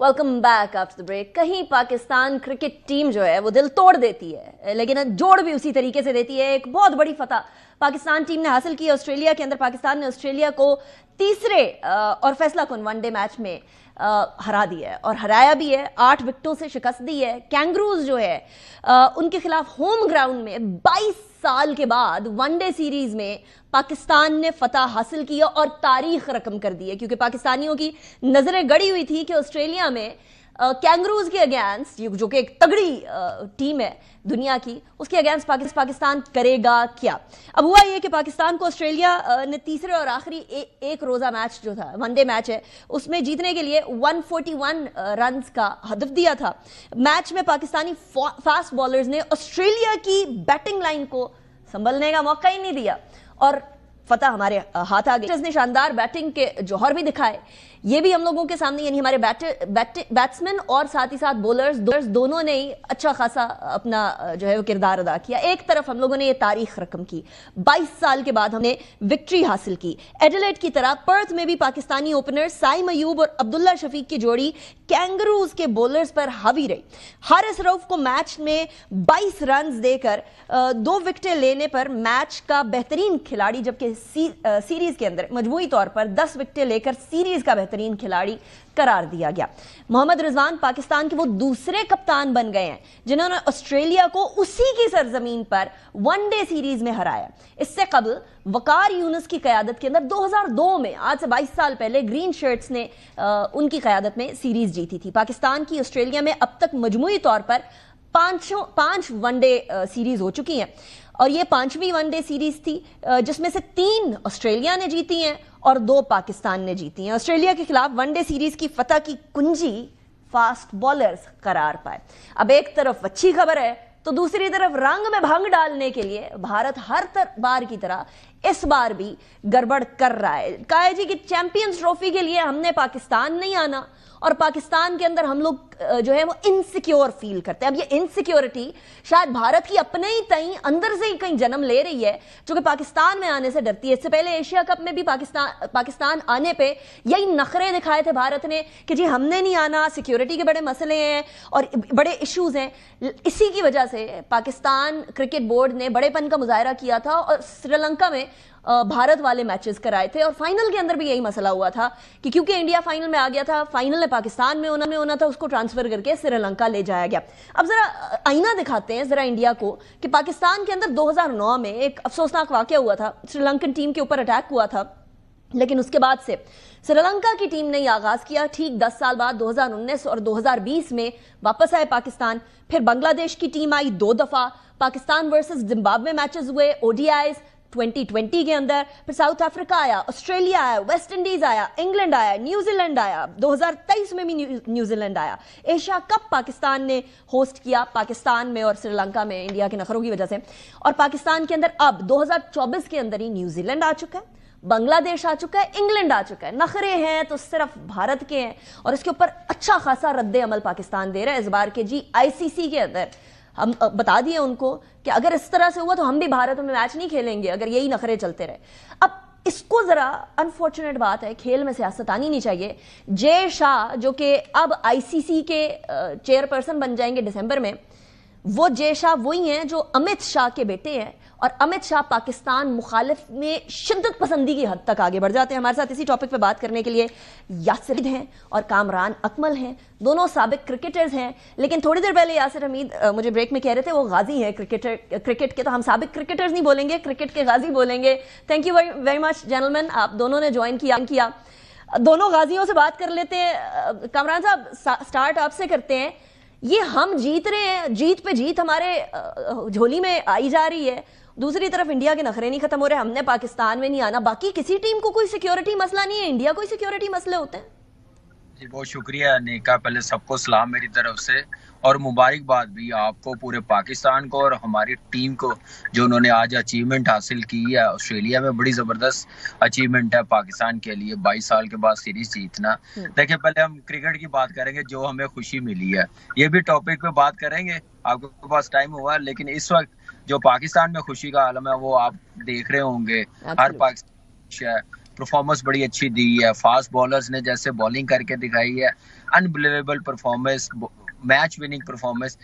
[SPEAKER 1] Welcome back after the break. کہیں پاکستان کرکٹ ٹیم جو ہے وہ دل توڑ دیتی ہے لیکن جوڑ بھی اسی طریقے سے دیتی ہے. ایک بہت بڑی فتح پاکستان ٹیم نے حاصل کی آسٹریلیا کے اندر. پاکستان نے آسٹریلیا کو تیسرے اور فیصلہ کن ون ڈے میچ میں ہرا دیا ہے اور ہرایا بھی ہے. 8 وکٹوں سے شکست دی ہے. کینگروز جو ہے ان کے خلاف ہوم گراؤنڈ میں 22 سال کے بعد ون ڈے سیریز میں پاکستان نے فتح حاصل کی اور تاریخ رقم کر دی ہے، کیونکہ پاکستانیوں کی نظریں گڑی ہوئی تھی کہ آسٹریلیا میں کینگروز کے اگینسٹ جو کہ ایک تگڑی ٹیم ہے دنیا کی، اس کے اگینسٹ پاکستان کرے گا کیا. اب ہوا یہ کہ پاکستان کو آسٹریلیا نے تیسرے اور آخری ایک روزہ میچ جو تھا ون ڈے میچ ہے اس میں جیتنے کے لیے 141 رنز کا ہدف دیا تھا. میچ میں پاکستانی فاسٹ بالرز نے آسٹریلیا کی بیٹنگ لائن کو سنبھلنے کا موقع ہی نہیں دیا اور فتح ہمارے ہاتھ آ گئی. نے شاندار بیٹنگ کے جوہر بھی دکھائے، یہ بھی ہم لوگوں کے سامنے، یعنی ہمارے بیٹسمین اور ساتھ ہی ساتھ بولرز دونوں نے ہی اچھا خاصا اپنا جو ہے وہ کردار ادا کیا. ایک طرف ہم لوگوں نے یہ تاریخ رقم کی، 22 سال کے بعد ہم نے وکٹری حاصل کی. ایڈیلیڈ کی طرح پرتھ میں بھی پاکستانی اوپنر سائم ایوب اور عبداللہ شفیق کی جوڑی کینگروز کے بولرز پر حاوی رہی. حارث رؤف کو میچ میں 22 رنز دے کر 2 وکٹیں لینے پر میچ کا بہترین کھلاڑی، جبکہ سیریز کے اندر مجموعی طور پر 10 وکٹیں لے کر سیریز کا بہترین کھلاڑی قرار دیا گیا. محمد رضوان پاکستان کے وہ دوسرے کپتان بن گئے ہیں جنہوں نے آسٹریلیا کو اسی کی سرزمین پر ون ڈے سیریز میں ہرایا. اس سے قبل وقار یونس کی قیادت کے اندر 2002 میں، آج سے 22 سال پہلے، گرین شرٹس نے ان کی قیادت میں سیریز جیتی تھی. پاکستان کی آسٹریلیا میں اب تک مجموعی طور پر पांच वनडे सीरीज हो चुकी हैं और ये 5वीं वनडे सीरीज थी जिसमें से 3 ऑस्ट्रेलिया ने जीती हैं और 2 पाकिस्तान ने जीती हैं। ऑस्ट्रेलिया के खिलाफ वनडे सीरीज की फतह की कुंजी फास्ट बॉलर्स करार पाए। अब एक तरफ अच्छी खबर है तो दूसरी तरफ रंग में भंग डालने के लिए भारत हर बार की तरह इस बार भी गड़बड़ कर रहा है। कहा है जी कि चैंपियंस ट्रॉफी के लिए हमने पाकिस्तान नहीं आना और पाकिस्तान के अंदर हम लोग जो है वो इनसिक्योर फील करते हैं। अब ये इनसिक्योरिटी शायद भारत की अपने ही तई अंदर से ही कहीं जन्म ले रही है जो कि पाकिस्तान में आने से डरती है। इससे पहले एशिया कप में भी पाकिस्तान आने पे यही नखरे दिखाए थे भारत ने कि जी हमने नहीं आना, सिक्योरिटी के बड़े मसले हैं और बड़े इश्यूज हैं। इसी की वजह से पाकिस्तान क्रिकेट बोर्ड ने बड़ेपन का मुजाहरा किया था और श्रीलंका में भारत वाले मैचेस कराए थे और फाइनल के अंदर भी यही मसला हुआ था कि क्योंकि इंडिया फाइनल में आ गया था, फाइनल में पाकिस्तान में होना था, उसको ट्रांसफर करके श्रीलंका ले जाया गया। अब जरा आईना दिखाते हैं जरा इंडिया को कि पाकिस्तान के अंदर 2009 में एक अफसोसनाक वाकया हुआ था, श्रीलंकन टीम के ऊपर अटैक हुआ था, लेकिन उसके बाद से श्रीलंका की टीम ने आगाज किया। ठीक 10 साल बाद 2019 और 2020 में वापस आए पाकिस्तान। फिर बांग्लादेश की टीम आई 2 दफा, पाकिस्तान वर्सेस जिम्बाब्वे मैचेस हुए ओडीआईज 2020 के अंदर, फिर साउथ अफ्रीका आया, ऑस्ट्रेलिया आया, वेस्ट इंडीज आया, इंग्लैंड आया, न्यूजीलैंड आया, 2023 में भी न्यूजीलैंड आया। एशिया कप पाकिस्तान ने होस्ट किया पाकिस्तान में और श्रीलंका में इंडिया के नखरों की वजह से। और पाकिस्तान के अंदर अब 2024 के अंदर ही न्यूजीलैंड आ चुका है, बांग्लादेश आ चुका है, इंग्लैंड आ चुका है। नखरे हैं तो सिर्फ भारत के हैं और इसके ऊपर अच्छा खासा रद्द अमल पाकिस्तान दे रहा है इस बार के जी आईसीसी के अंदर। हम बता दिए उनको कि अगर इस तरह से हुआ तो हम भी भारत में मैच नहीं खेलेंगे अगर यही नखरे चलते रहे। अब इसको जरा अनफॉर्चुनेट बात है, खेल में सियासत आनी नहीं चाहिए। जय शाह जो कि अब आईसीसी के चेयरपर्सन बन जाएंगे दिसंबर में, वो जय शाह वही हैं जो अमित शाह के बेटे हैं और अमित शाह पाकिस्तान मुखालिफ में शिद्दत पसंदी की हद तक आगे बढ़ जाते हैं। हमारे साथ इसी टॉपिक पे बात करने के लिए यासिर हैं और कामरान अकमल हैं, दोनों साबिक क्रिकेटर्स हैं। लेकिन थोड़ी देर पहले यासिर हमीद मुझे ब्रेक में कह रहे थे वो गाजी हैं क्रिकेट के, तो हम साबिक क्रिकेटर्स नहीं बोलेंगे, क्रिकेट के गाजी बोलेंगे। Thank you very much gentleman, आप दोनों ने ज्वाइन किया। दोनों गाजियों से बात कर लेते हैं। कामरान साहब स्टार्ट आपसे करते हैं। ये हम जीत रहे हैं, जीत पे जीत हमारे झोली में आई जा रही है, दूसरी तरफ इंडिया के नखरे नहीं खत्म हो रहे, हमने पाकिस्तान में नहीं आना। बाकी किसी टीम को कोई सिक्योरिटी मसला नहीं है, इंडिया कोई सिक्योरिटी मसले होते हैं?
[SPEAKER 8] जी बहुत शुक्रिया नेका, पहले सबको सलाम मेरी तरफ से और मुबारकबाद भी आपको, पूरे पाकिस्तान को और हमारी टीम को जो उन्होंने आज अचीवमेंट हासिल की है। ऑस्ट्रेलिया में बड़ी ज़बरदस्त अचीवमेंट है पाकिस्तान के लिए, 22 साल के बाद सीरीज जीतना। देखिए पहले हम क्रिकेट की बात करेंगे जो हमें खुशी मिली है, ये भी टॉपिक पे बात करेंगे, आपके पास टाइम हुआ। लेकिन इस वक्त जो पाकिस्तान में खुशी का आलम है वो आप देख रहे होंगे। हर पाकिस्तान परफॉर्मेंस बड़ी अच्छी दी है, फास्ट बॉलर्स ने जैसे बॉलिंग करके दिखाई है, unbelievable performance, match winning performance.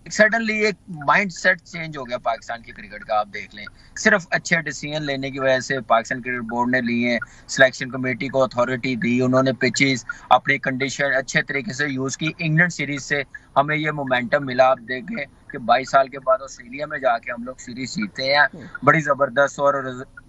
[SPEAKER 8] Suddenly एक माइंड सेट चेंज हो गया पाकिस्तान की क्रिकेट का। आप देख लें, सिर्फ अच्छे डिसीजन लेने की वजह से पाकिस्तान क्रिकेट बोर्ड ने लिए, सिलेक्शन कमेटी को अथॉरिटी दी, उन्होंने पिचेस अपनी कंडीशन अच्छे तरीके से यूज की। इंग्लैंड सीरीज से हमें ये मोमेंटम मिला। आप देखें कि 22 साल के बाद ऑस्ट्रेलिया में जाके हम लोग सीरीज जीते हैं, बड़ी जबरदस्त। और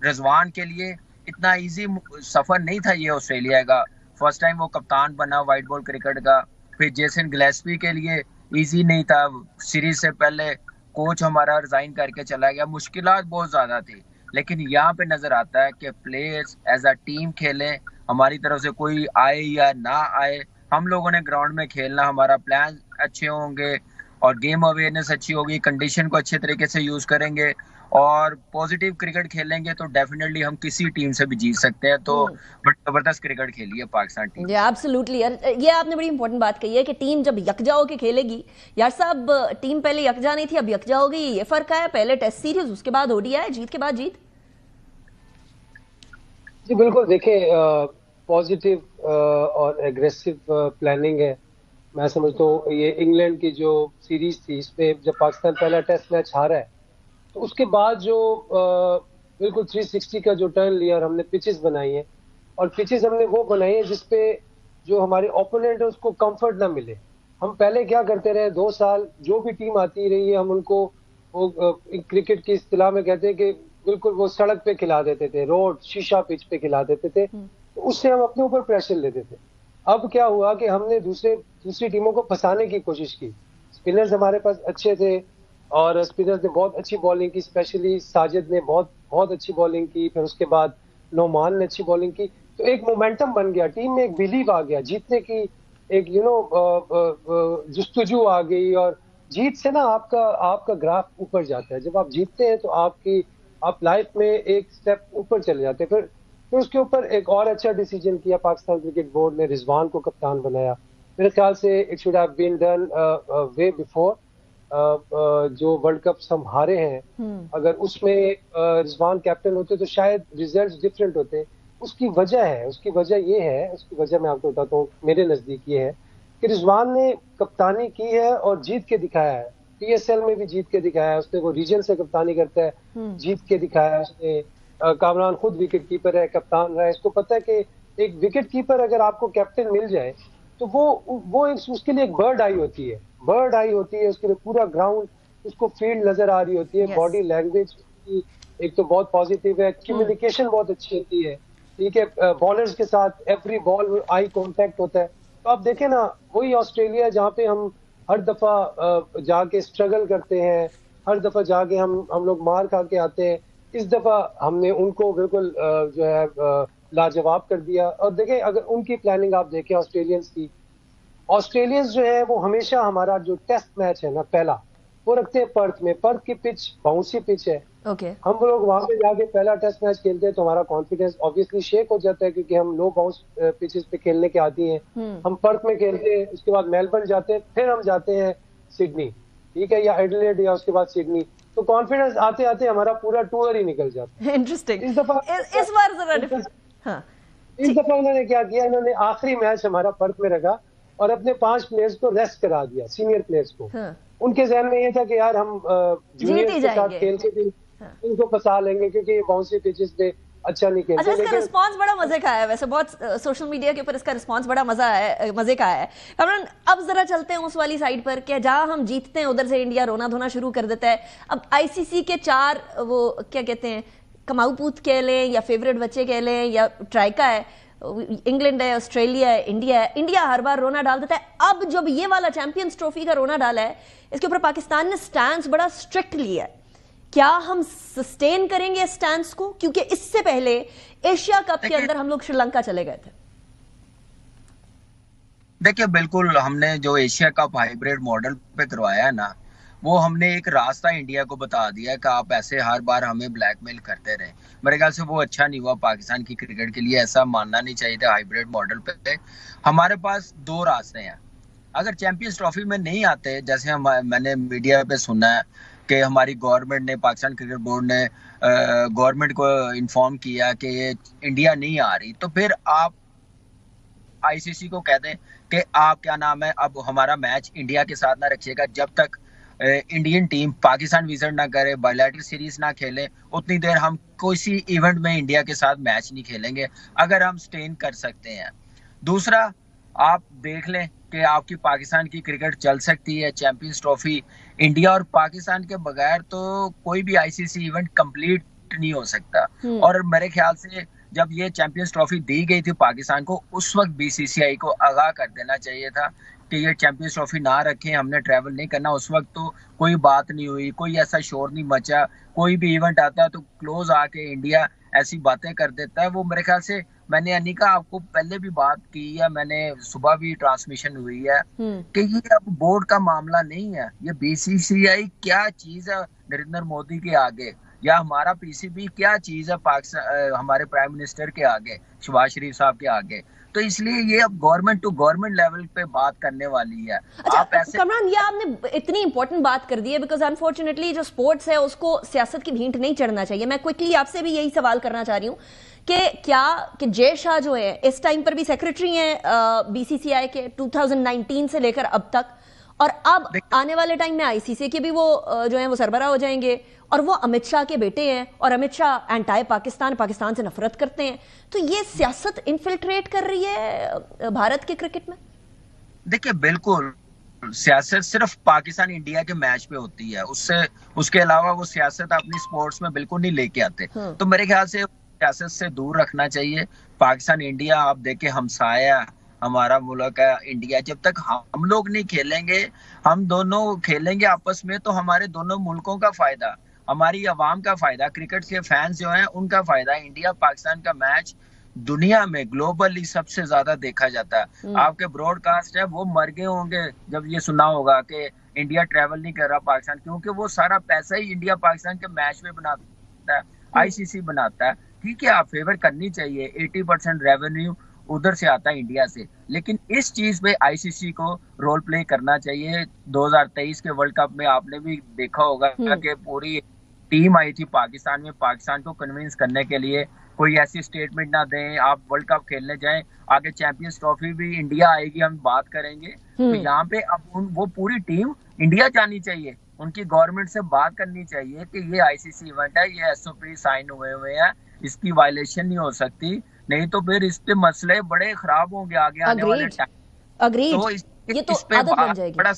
[SPEAKER 8] रिजवान के लिए इतना इजी सफर नहीं था ये ऑस्ट्रेलिया का, फर्स्ट टाइम वो कप्तान बना व्हाइट बॉल क्रिकेट का। फिर जेसन गिलेस्पी के लिए इजी नहीं था, सीरीज से पहले कोच हमारा रिजाइन करके चला गया, मुश्किलात बहुत ज्यादा थी। लेकिन यहाँ पे नजर आता है कि प्लेयर्स एज अ टीम खेलें, हमारी तरफ से कोई आए या ना आए, हम लोगों ने ग्राउंड में खेलना, हमारा प्लान अच्छे होंगे और गेम अवेयरनेस अच्छी होगी, कंडीशन को अच्छे तरीके से यूज करेंगे और पॉजिटिव क्रिकेट खेलेंगे तो डेफिनेटली हम किसी टीम से भी जीत सकते हैं। तो बड़ी जबरदस्त क्रिकेट खेली है पाकिस्तान टीम।
[SPEAKER 1] एब्सोल्युटली यार, ये आपने बड़ी इंपॉर्टेंट बात कही है कि टीम जब यकजा होकर खेलेगी। यार साहब टीम पहले यकजा नहीं थी, अब यकजा हो गई, ये फर्क है। पहले टेस्ट सीरीज, उसके बाद ओडीआई, जीत के बाद जीत।
[SPEAKER 9] जी बिल्कुल, देखिए पॉजिटिव और एग्रेसिव प्लानिंग है। मैं समझता हूँ ये इंग्लैंड की जो सीरीज थी, इसमें जब पाकिस्तान पहला टेस्ट मैच हारा है तो उसके बाद जो बिल्कुल 360 का जो टर्न लिया और हमने पिचेस बनाई हैं, और पिचेस हमने वो बनाई है जिसपे जो हमारे ओपोनेंट है उसको कंफर्ट ना मिले। हम पहले क्या करते रहे 2 साल, जो भी टीम आती रही है हम उनको वो क्रिकेट की इस्तिलाह में कहते हैं कि बिल्कुल वो सड़क पे खिला देते थे, रोड शीशा पिच पे खिला देते थे, तो उससे हम अपने ऊपर प्रेशर लेते थे। अब क्या हुआ कि हमने दूसरी टीमों को फंसाने की कोशिश की, स्पिनर्स हमारे पास अच्छे थे और स्पिनर्स ने बहुत अच्छी बॉलिंग की, स्पेशली साजिद ने बहुत अच्छी बॉलिंग की, फिर उसके बाद नोमान ने अच्छी बॉलिंग की, तो एक मोमेंटम बन गया, टीम में एक बिलीव आ गया, जीतने की एक जुस्तजू आ गई, और जीत से ना आपका ग्राफ ऊपर जाता है। जब आप जीतते हैं तो आप लाइफ में एक स्टेप ऊपर चले जाते हैं। फिर उसके ऊपर एक और अच्छा डिसीजन किया पाकिस्तान क्रिकेट बोर्ड ने, रिजवान को कप्तान बनाया। मेरे ख्याल से it should have been done way before. जो वर्ल्ड कप हम हारे हैं, अगर उसमें रिजवान कैप्टन होते तो शायद रिजल्ट्स डिफरेंट होते। उसकी वजह मैं आपको बताता हूँ, मेरे नज़दीक ये है कि रिजवान ने कप्तानी की है और जीत के दिखाया है। PSL में भी जीत के दिखाया है उसने, वो रीजन से कप्तानी करता है, जीत के दिखाया है उसने। कामरान खुद विकेट कीपर है, कप्तान रहा है, इसको पता है कि एक विकेट कीपर अगर आपको कैप्टन मिल जाए तो वो उसके लिए एक बर्ड आई होती है, उसके लिए पूरा ग्राउंड, उसको फील्ड नजर आ रही होती है, बॉडी लैंग्वेज की एक तो बहुत पॉजिटिव है, कम्युनिकेशन बहुत अच्छी होती है, ठीक है, बॉलर्स के साथ एवरी बॉल आई कांटेक्ट होता है। तो आप देखें ना, वही ऑस्ट्रेलिया जहाँ पे हम हर दफा जाके स्ट्रगल करते हैं, हर दफा जाके हम लोग मार खा के आते हैं, इस दफा हमने उनको बिल्कुल जो है लाजवाब कर दिया। और देखें, अगर उनकी प्लानिंग आप देखें ऑस्ट्रेलियंस जो है वो हमेशा हमारा जो टेस्ट मैच है ना पहला, वो रखते हैं पर्थ की पिच बाउंसी पिच है। हम लोग वहां पे जाके पहला टेस्ट मैच खेलते हैं तो हमारा कॉन्फिडेंस ऑब्वियसली शेक हो जाता है, क्योंकि हम लो बाउंस पिचेस पे खेलने के आदी हैं। हम पर्थ में खेलते हैं, उसके बाद मेलबर्न जाते हैं, फिर हम जाते हैं सिडनी, ठीक है, या एडिलेड, या उसके बाद सिडनी। तो कॉन्फिडेंस आते आते हमारा पूरा टूर ही निकल जाता है।
[SPEAKER 1] इंटरेस्टिंग।
[SPEAKER 9] इस दफा उन्होंने क्या किया, इन्होंने आखिरी मैच हमारा पर्थ में रखा और अपने 5 प्लेयर्स को रेस्ट करा दिया, सीनियर प्लेयर्स को। उनके जहन में ये था कि यार हम जूनियर्स के साथ खेल के भी इनको फंसा लेंगे, क्योंकि ये बाउंसी पिचेस पे अच्छा नहीं खेलते।
[SPEAKER 1] अच्छा, इसका रिस्पांस बड़ा मजे का है, वैसे बहुत सोशल मीडिया के ऊपर इसका रिस्पांस बड़ा मजे का है। कामरान, अब जरा चलते हैं उस वाली साइड पर कि जहां हम जीतते हैं उधर से इंडिया रोना धोना शुरू कर देता है। अब ICC के 4 वो क्या कहते हैं, कमाऊपूत कह लें या फेवरेट बच्चे कह लें या ट्राइका है, इंग्लैंड है, ऑस्ट्रेलिया है, इंडिया हर बार रोना डाल देता है। अब जब ये वाला चैंपियंस ट्रॉफी का रोना डाला है, इसके ऊपर पाकिस्तान ने स्टैंस बड़ा स्ट्रिक्ट लिया है। क्या हम सस्टेन करेंगे स्टैंस को? क्योंकि इससे पहले एशिया कप के अंदर हम लोग श्रीलंका चले गए थे।
[SPEAKER 8] देखिए, बिल्कुल हमने जो एशिया कप हाइब्रिड मॉडल पे करवाया है ना, वो हमने एक रास्ता इंडिया को बता दिया कि आप ऐसे हर बार हमें ब्लैकमेल करते रहे। मेरे ख्याल से वो अच्छा नहीं हुआ पाकिस्तान की क्रिकेट के लिए, ऐसा मानना नहीं चाहिए था। हाइब्रिड मॉडल पे हमारे पास 2 रास्ते हैं। अगर चैंपियंस ट्रॉफी में नहीं आते, जैसे मैंने मीडिया पे सुना है कि हमारी गवर्नमेंट ने, पाकिस्तान क्रिकेट बोर्ड ने गवर्नमेंट को इन्फॉर्म किया कि ये इंडिया नहीं आ रही, तो फिर आप ICC को कह दें कि आप क्या नाम है, अब हमारा मैच इंडिया के साथ ना रखिएगा, जब तक इंडियन टीम पाकिस्तान विजिट ना करे, बायलैटरल सीरीज ना खेले, उतनी देर हम किसी इवेंट में इंडिया के साथ मैच नहीं खेलेंगे, अगर हम स्टेन कर सकते हैं। दूसरा, आप देख लें कि आपकी पाकिस्तान की क्रिकेट चल सकती है। चैंपियंस ट्रॉफी इंडिया और पाकिस्तान के बगैर तो कोई भी ICC इवेंट कंप्लीट नहीं हो सकता। और मेरे ख्याल से जब ये चैंपियंस ट्रॉफी दी गई थी पाकिस्तान को, उस वक्त BCCI को आगाह कर देना चाहिए था कि ये चैंपियंस ट्रॉफी ना रखें, हमने ट्रैवल नहीं करना। उस वक्त तो कोई बात नहीं हुई, कोई ऐसा शोर नहीं मचा। कोई भी इवेंट आता है तो क्लोज आके इंडिया ऐसी बातें कर देता है। वो मेरे ख्याल से, मैंने अनिका आपको पहले भी बात की है, मैंने सुबह भी ट्रांसमिशन हुई है कि ये अब बोर्ड का मामला नहीं है, ये BCCI क्या चीज है नरेंद्र मोदी के आगे, या हमारा PCB क्या चीज है पाकिस्तान हमारे प्राइम मिनिस्टर के आगे, शहबाज शरीफ साहब के आगे। तो इसलिए ये अब गवर्नमेंट टू गवर्नमेंट लेवल पे बात करने वाली है।
[SPEAKER 1] अच्छा,
[SPEAKER 8] आप ऐसे
[SPEAKER 1] कमरान, ये आपने इतनी इंपॉर्टेंट बात कर दी है, बिकॉज अनफॉर्चुनेटली जो स्पोर्ट्स है उसको सियासत की भींट नहीं चढ़ना चाहिए। मैं क्विकली आपसे भी यही सवाल करना चाह रही हूँ कि जय शाह जो है इस टाइम पर भी सेक्रेटरी हैं BCCI के 2019 से लेकर अब तक, और अब आने वाले टाइम में ICC के भी वो जो है वो सरबराह हो जाएंगे, और वो अमित शाह के बेटे हैं, और अमित शाह एंटी पाकिस्तान से नफरत करते हैं। तो ये सियासत इन्फिल्ट्रेट कर रही है भारत के क्रिकेट में।
[SPEAKER 8] देखिए, बिल्कुल सियासत सिर्फ पाकिस्तान इंडिया के मैच पे होती है, उसके अलावा वो सियासत अपनी स्पोर्ट्स में बिल्कुल नहीं लेके आते। तो मेरे ख्याल से सियासत से दूर रखना चाहिए। पाकिस्तान इंडिया आप देखे हमसाया, ہمارا ملک ہے انڈیا، جب تک ہم لوگ نہیں کھیلیں گے، ہم دونوں کھیلیں گے آپس میں، تو ہمارے دونوں ملکوں کا فائدہ، ہماری عوام کا فائدہ، کرکٹ کے فینس جو ہیں ان کا فائدہ۔ انڈیا پاکستان کا میچ دنیا میں گلوبلی سب سے زیادہ دیکھا جاتا ہے۔ آپ کے براڈ کاسٹ ہے وہ مر گئے ہوں گے جب یہ سنا ہوگا کہ انڈیا ٹریول نہیں کر رہا پاکستان، کیونکہ وہ سارا پیسہ ہی انڈیا پاکستان کے میچ میں بناتا ہے، آئی سی سی بناتا ہے۔ ٹھیک ہے، آپ فیور کرنی چاہیے، 80% ریونیو ادھر سے آتا ہے انڈیا سے، لیکن اس چیز پہ آئی سی سی کو رول پلے کرنا چاہیے۔ 2023 کے ورلڈ کپ میں آپ نے بھی دیکھا ہوگا کہ پوری ٹیم آئی تھی پاکستان میں، پاکستان کو کنونس کرنے کے لیے۔ کوئی ایسی سٹیٹمنٹ نہ دیں آپ ورلڈ کپ کھیلنے جائیں، آگے چیمپئنز ٹرافی بھی انڈیا آئے گی، ہم بات کریں گے۔ تو یہاں پہ اب وہ پوری ٹیم انڈیا جانی چاہیے، ان کی گورنمنٹ سے بات کرنی چاہیے کہ یہ آئی سی سی ایونٹ ہے، یہ ایس او پی سائن ہوئے ہیں، اس کی وائلیشن نہیں ہو سکتی، نہیں تو پھر اس پہ مسئلے بڑے خراب ہوں گے آگے آنے والے ٹائم۔ تو اس پہ بڑا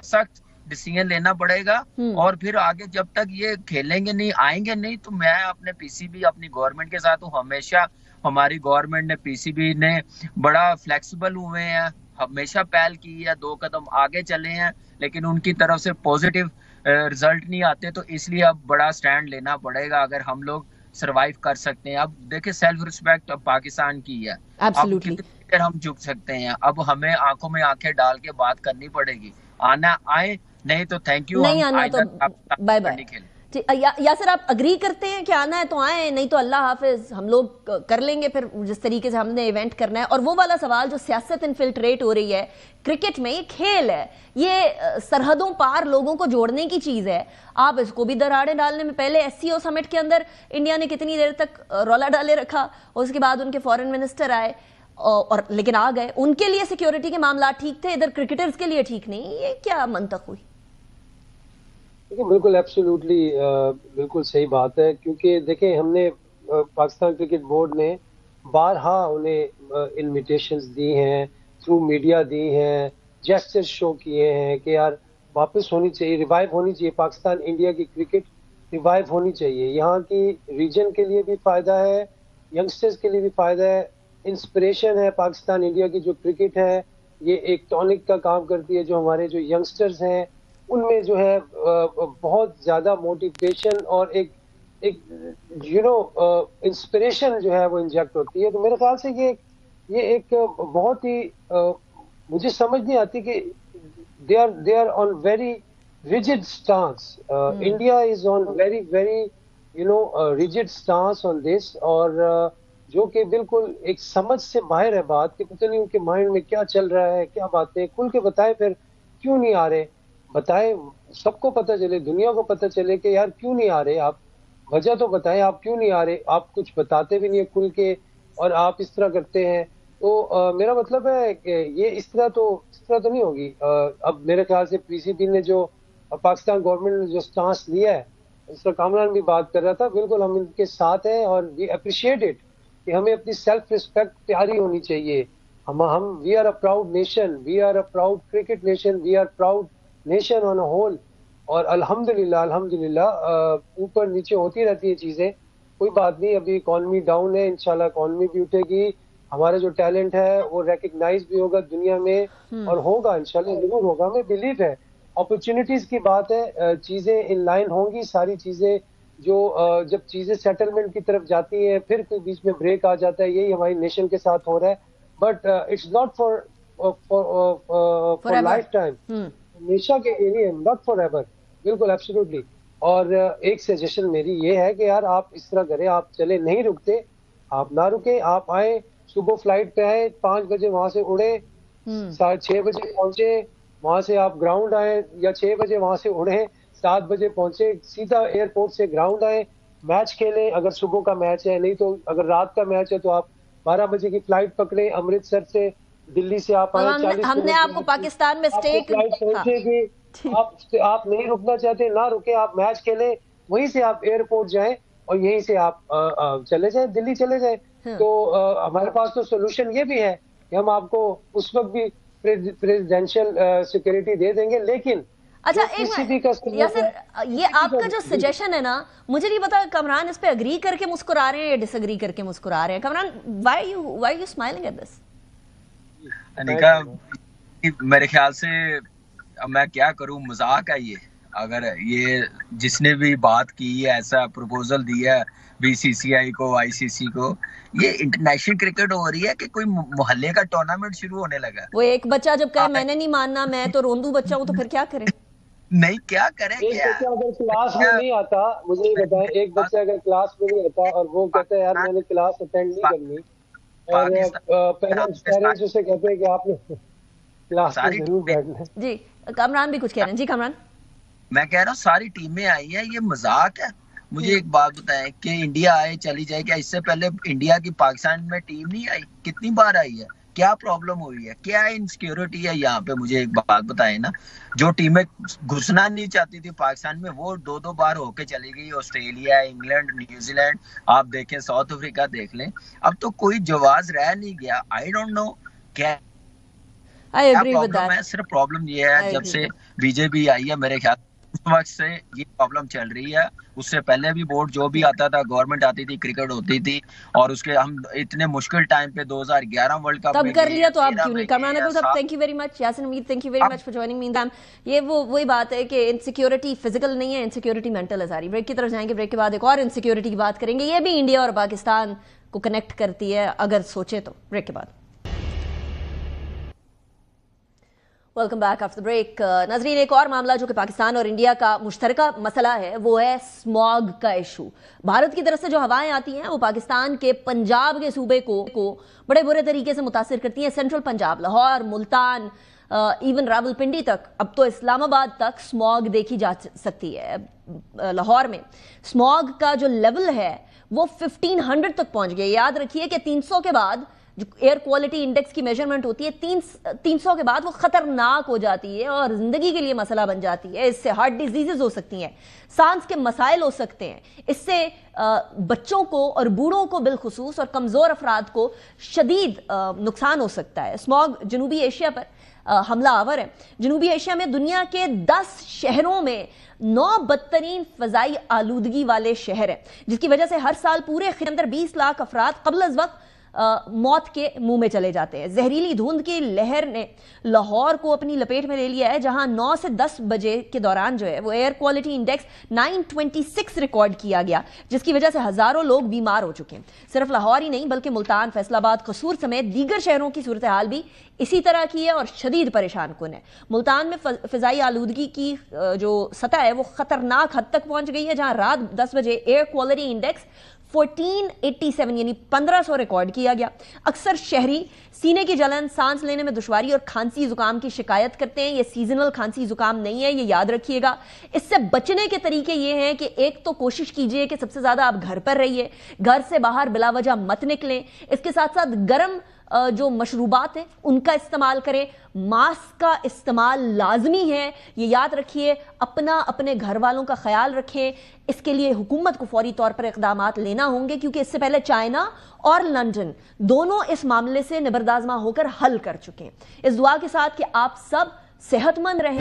[SPEAKER 8] سخت ڈیسیژن لینا پڑے گا، اور پھر آگے جب تک یہ کھیلیں گے نہیں، آئیں گے نہیں، تو میں اپنے پی سی بی اپنی گورنمنٹ کے ساتھ ہوں۔ ہمیشہ ہماری گورنمنٹ نے، پی سی بی نے بڑا فلیکسیبل ہوئے ہیں، ہمیشہ پہل کی ہے، 2 قدم آگے چلے ہیں، لیکن ان کی طرف سے پوزیٹیو رزلٹ نہیں آتے، تو اس لیے اب بڑا سٹینڈ لینا پڑے گا اگر ہم لوگ سروائیو کر سکتے ہیں۔ اب دیکھیں سیلف رسپیکٹ اب پاکستان کی ہے، اب کتنی دیر ہم جھک سکتے ہیں، اب ہمیں آنکھوں میں آنکھیں ڈال کے بات کرنی پڑے گی۔ آنا آئے، نہیں تو تھینک یو،
[SPEAKER 1] نہیں آنا تو بائے بائے۔ یاسر آپ اگری کرتے ہیں کہ آنا ہے تو آئیں، نہیں تو اللہ حافظ، ہم لوگ کر لیں گے پھر جس طریقے سے ہم نے ایونٹ کرنا ہے۔ اور وہ والا سوال جو سیاست انفلٹریٹ ہو رہی ہے کرکٹ میں، یہ کھیل ہے، یہ سرحدوں پار لوگوں کو جوڑنے کی چیز ہے، آپ اس کو بھی دراڑیں ڈالنے میں، پہلے ایس سی او سمٹ کے اندر انڈیا نے کتنی دیر تک رولا ڈالے رکھا، اس کے بعد ان کے فورن منسٹر آئے اور لیکن آ گئے، ان کے لیے سیکیورٹی کے معاملات ٹھیک تھے، ادھر کرکٹرز کے لیے ٹھیک نہیں، یہ کیا منطق ہوئی؟
[SPEAKER 9] بالکل ایبسولوٹلی بالکل صحیح بات ہے، کیونکہ دیکھیں ہم نے پاکستان کرکٹ بورڈ نے بارہا انہیں انویٹیشنز دی ہیں، تھرو میڈیا دی ہیں، جیسچر شو کیے ہیں کہ یار واپس ہونی چاہیے، ریوائیو ہونی چاہیے، پاکستان انڈیا کی کرکٹ ریوائیو ہونی چاہیے، یہاں کی ریجن کے لیے بھی فائدہ ہے، ینگسٹرز کے لیے بھی فائدہ ہے، انسپریشن ہے پاکستان انڈیا کی جو کرکٹ ہے، یہ ایک ٹونک کا کام کرتی ہے، جو ہمارے جو ینگسٹرز ہیں ان میں جو ہے بہت زیادہ موٹیویشن اور ایک انسپریشن جو ہے وہ انجیکٹ ہوتی ہے۔ تو میرے خیال سے یہ ایک بہت ہی مجھے سمجھ نہیں آتی کہ they are on very rigid stance. India is on very rigid stance on this، اور جو کہ بالکل ایک سمجھ سے باہر ہے بات، کہ پتہ نہیں ان کے مائنڈ میں کیا چل رہا ہے، کیا باتیں، کھل کے بتائیں پھر کیوں نہیں آ رہے، بتائیں، سب کو پتہ چلے، دنیا کو پتہ چلے کہ یار کیوں نہیں آ رہے، آپ وجہ تو بتائیں آپ کیوں نہیں آ رہے، آپ کچھ بتاتے بھی نہیں ہیں کھل کے، اور آپ اس طرح کرتے ہیں۔ تو میرا مطلب ہے کہ یہ اس طرح تو نہیں ہوگی۔ اب میرے خیال سے پی سی بی نے جو پاکستان گورنمنٹ نے جو سٹانس لیا ہے، اس پر کامران بھی بات کر رہا تھا، بالکل ہم ان کے ساتھ ہیں، اور وی اپریشیٹ اٹ کہ ہمیں اپنی سیلف رسپیکٹ پیاری ہونی چاہیے۔ ہم we are a proud nation, we are a proud cricket nation, we are proud nation on a whole, اور الحمدللہ اوپر نیچے ہوتی رہتی ہیں چیزیں، کوئی بات نہیں، ابھی اکانومی ڈاؤن ہے، انشاءاللہ اکانومی بھی اٹھے گی، ہمارا جو ٹیلنٹ ہے وہ ریکگنائز بھی ہوگا دنیا میں، اور ہوگا انشاءاللہ ضرور ہوگا، ہمیں بلیو ہے۔ اپرچونٹیز کی بات ہے، چیزیں ان لائن ہوں گی، ساری چیزیں جو جب چیزیں سیٹلمنٹ کی طرف جاتی ہیں، پھر کوئی بیچ میں بریک آ جاتا ہے، یہی ہماری نیشن کے ساتھ ہو رہا ہے، but it's not for lifetime, ہمیشہ کے لیے، ناٹ فار ایور، بالکل ایبسولوٹلی۔ اور ایک سجیشن میری یہ ہے کہ یار آپ اس طرح کریں، آپ چلے نہیں رکتے، آپ نہ رکیں، آپ آئیں، صبح فلائٹ پہ آئیں، 5 بجے وہاں سے اڑیں، 6:30 بجے پہنچے، وہاں سے آپ گراؤنڈ آئیں، یا 6 بجے وہاں سے اڑیں، 7 بجے پہنچے، سیدھا ایئرپورٹ سے گراؤنڈ آئیں، میچ کھیلیں، اگر صبح کا میچ ہے، نہیں تو اگر رات کا میچ ہے تو آپ 12 بجے کی فلائٹ پکڑیں، امرتسر سے، دلی سے آپ آئیں، 40
[SPEAKER 1] ہم نے آپ کو پاکستان میں اسٹے
[SPEAKER 9] پہنچے گی، آپ نہیں رکنا چاہتے نہ رکیں، آپ میچ کھیلیں، وہیں سے آپ ایئرپورٹ جائیں، اور یہیں سے آپ چلے جائیں، دلی چلے جائیں۔ تو ہمارے پاس تو سولوشن یہ بھی ہے کہ ہم آپ کو اس وقت بھی پریزیڈینشیل سیکورٹی دے دیں گے، لیکن
[SPEAKER 1] اچھا ایک منٹ یاسر، یہ آپ کا جو سجیشن ہے نا، مجھے نہیں پتا کمران اس پہ اگری کر کے مسکرا رہے ہیں یا ڈس اگری کر کے مسکرا رہے ہیں۔ Kamran, why you smiling at this؟
[SPEAKER 8] निका मेरे ख्याल से मैं क्या करूं, मजाक है ये। अगर ये जिसने भी बात की है, ऐसा प्रपोजल दिया है बीसीसीआई को, आईसीसी को, ये इंटरनेशनल क्रिकेट हो रही है कि कोई मोहल्ले का टूर्नामेंट शुरू होने लगा है।
[SPEAKER 1] वो एक बच्चा जब कहे मैंने नहीं मानना, मैं तो रोंदू बच्चा हूँ, तो फिर क्या करें?
[SPEAKER 8] नहीं क्या करें?
[SPEAKER 9] एक बच्चा अगर क्लास में नहीं आता, मुझे ये बताएं, एक बच्चा अगर क्लास में नहीं आता और वो कहता है यार मैंने क्लास अटेंड नहीं करनी, और पेरेंट्स उसे कहते हैं कि आपने क्लास में जरूर बैठना है।
[SPEAKER 1] जी कमरान भी कुछ कह रहे हैं। जी कमरान,
[SPEAKER 8] मैं कह रहा हूँ सारी टीमें आई हैं, ये मजाक है। मुझे एक बात बताएं कि इंडिया आए चली जाए, क्या इससे पहले इंडिया की पाकिस्तान में टीम नहीं आई? कितनी बार आई है? क्या प्रॉब्लम हुई है? क्या इनसिक्योरिटी है यहाँ पे? मुझे एक बात बताएं ना। जो टीमें घुसना नहीं चाहती थी पाकिस्तान में, वो 2-2 बार होके चली गई। ऑस्ट्रेलिया, इंग्लैंड, न्यूजीलैंड, आप देखें, साउथ अफ्रीका देख लें। अब तो कोई जवाज रह नहीं गया। आई डोंट नो क्या प्रॉब्लम है। सिर्फ प्रॉब्लम ये है जब से बीजेपी आई है, मेरे ख्याल उस वक्त से ये प्रॉब्लम चल रही है। उससे पहले भी बोर्ड जो भी आता था, गवर्नमेंट आती थी, क्रिकेट होती थी, और उसके हम इतने मुश्किल टाइम पे 2011 वर्ल्ड कप
[SPEAKER 1] तब कर लिया तो आप क्यों नहीं? कमरान अकबर साहब, thank you very much. Yasin Hamid, thank you very much for joining me. ये वही बात है कि इनसिक्योरिटी फिजिकल नहीं है, इनसिक्योरिटी मेंटल है सारी। ब्रेक की तरफ जाएंगे, ब्रेक के बाद एक और इनसिक्योरिटी की बात करेंगे। ये भी इंडिया और पाकिस्तान को कनेक्ट करती है अगर सोचे तो। ब्रेक के बाद वेलकम बैक आफ्टर ब्रेक। नाजरीन, एक और मामला जो कि पाकिस्तान और इंडिया का मुश्तरका मसला है वो है स्मॉग का इशू। भारत की तरफ से जो हवाएं आती हैं वो पाकिस्तान के पंजाब के सूबे को बड़े बुरे तरीके से मुतासिर करती हैं। सेंट्रल पंजाब, लाहौर, मुल्तान, इवन रावलपिंडी तक, अब तो इस्लामाबाद तक स्मॉग देखी जा सकती है। लाहौर में स्मॉग का जो लेवल है वो 1500 तक पहुंच गया। याद रखिए कि 300 के बाद जो एयर क्वालिटी इंडेक्स की मेजरमेंट होती है, 300 के बाद वो खतरनाक हो जाती है और जिंदगी के लिए मसला बन जाती है। इससे हार्ट डिजीजेस हो सकती हैं, सांस के मसाइल हो सकते हैं। इससे बच्चों को और बूढ़ों को बिलखुसूस और कमजोर अफराद को शदीद नुकसान हो सकता है। स्मॉग जनूबी एशिया पर हमला आवर है। जनूबी एशिया में दुनिया के 10 शहरों में 9 बदतरीन फजाई आलूदगी वाले शहर हैं, जिसकी वजह से हर साल पूरे खित्ते अंदर 20 लाख अफराद कब्ल अज़ वक्त मौत के मुंह में चले जाते हैं। जहरीली धुंध की लहर ने लाहौर को अपनी लपेट में ले लिया है, जहां 9 से 10 बजे के दौरान जो है वो एयर क्वालिटी इंडेक्स 926 रिकॉर्ड किया गया, जिसकी वजह से हजारों लोग बीमार हो चुके हैं। सिर्फ लाहौर ही नहीं बल्कि मुल्तान, फैसलाबाद, कसूर समेत दीगर शहरों की सूरत हाल भी इसी तरह की है और शदीद परेशान कुन है। मुल्तान में फिजाई आलूदगी की जो सतह है वो खतरनाक हद तक पहुंच गई है, जहां रात 10 बजे एयर क्वालिटी इंडेक्स 1487 यानी 1500 रिकॉर्ड किया गया। अक्सर शहरी सीने की जलन, सांस लेने में दुश्वारी और खांसी जुकाम की शिकायत करते हैं। ये सीजनल खांसी जुकाम नहीं है, ये याद रखिएगा। इससे बचने के तरीके ये हैं कि एक तो कोशिश कीजिए कि सबसे ज्यादा आप घर पर रहिए, घर से बाहर बिला वजह मत निकलें। इसके साथ साथ गर्म जो मशरूबात है उनका इस्तेमाल करें। मास्क का इस्तेमाल लाजमी है, ये याद रखिए। अपने घर वालों का ख्याल रखें। इसके लिए हुकूमत को फौरी तौर पर इक़दामात लेना होंगे, क्योंकि इससे पहले चाइना और लंदन दोनों इस मामले से निबरदाजमा होकर हल कर चुके हैं। इस दुआ के साथ कि आप सब सेहतमंद रहें।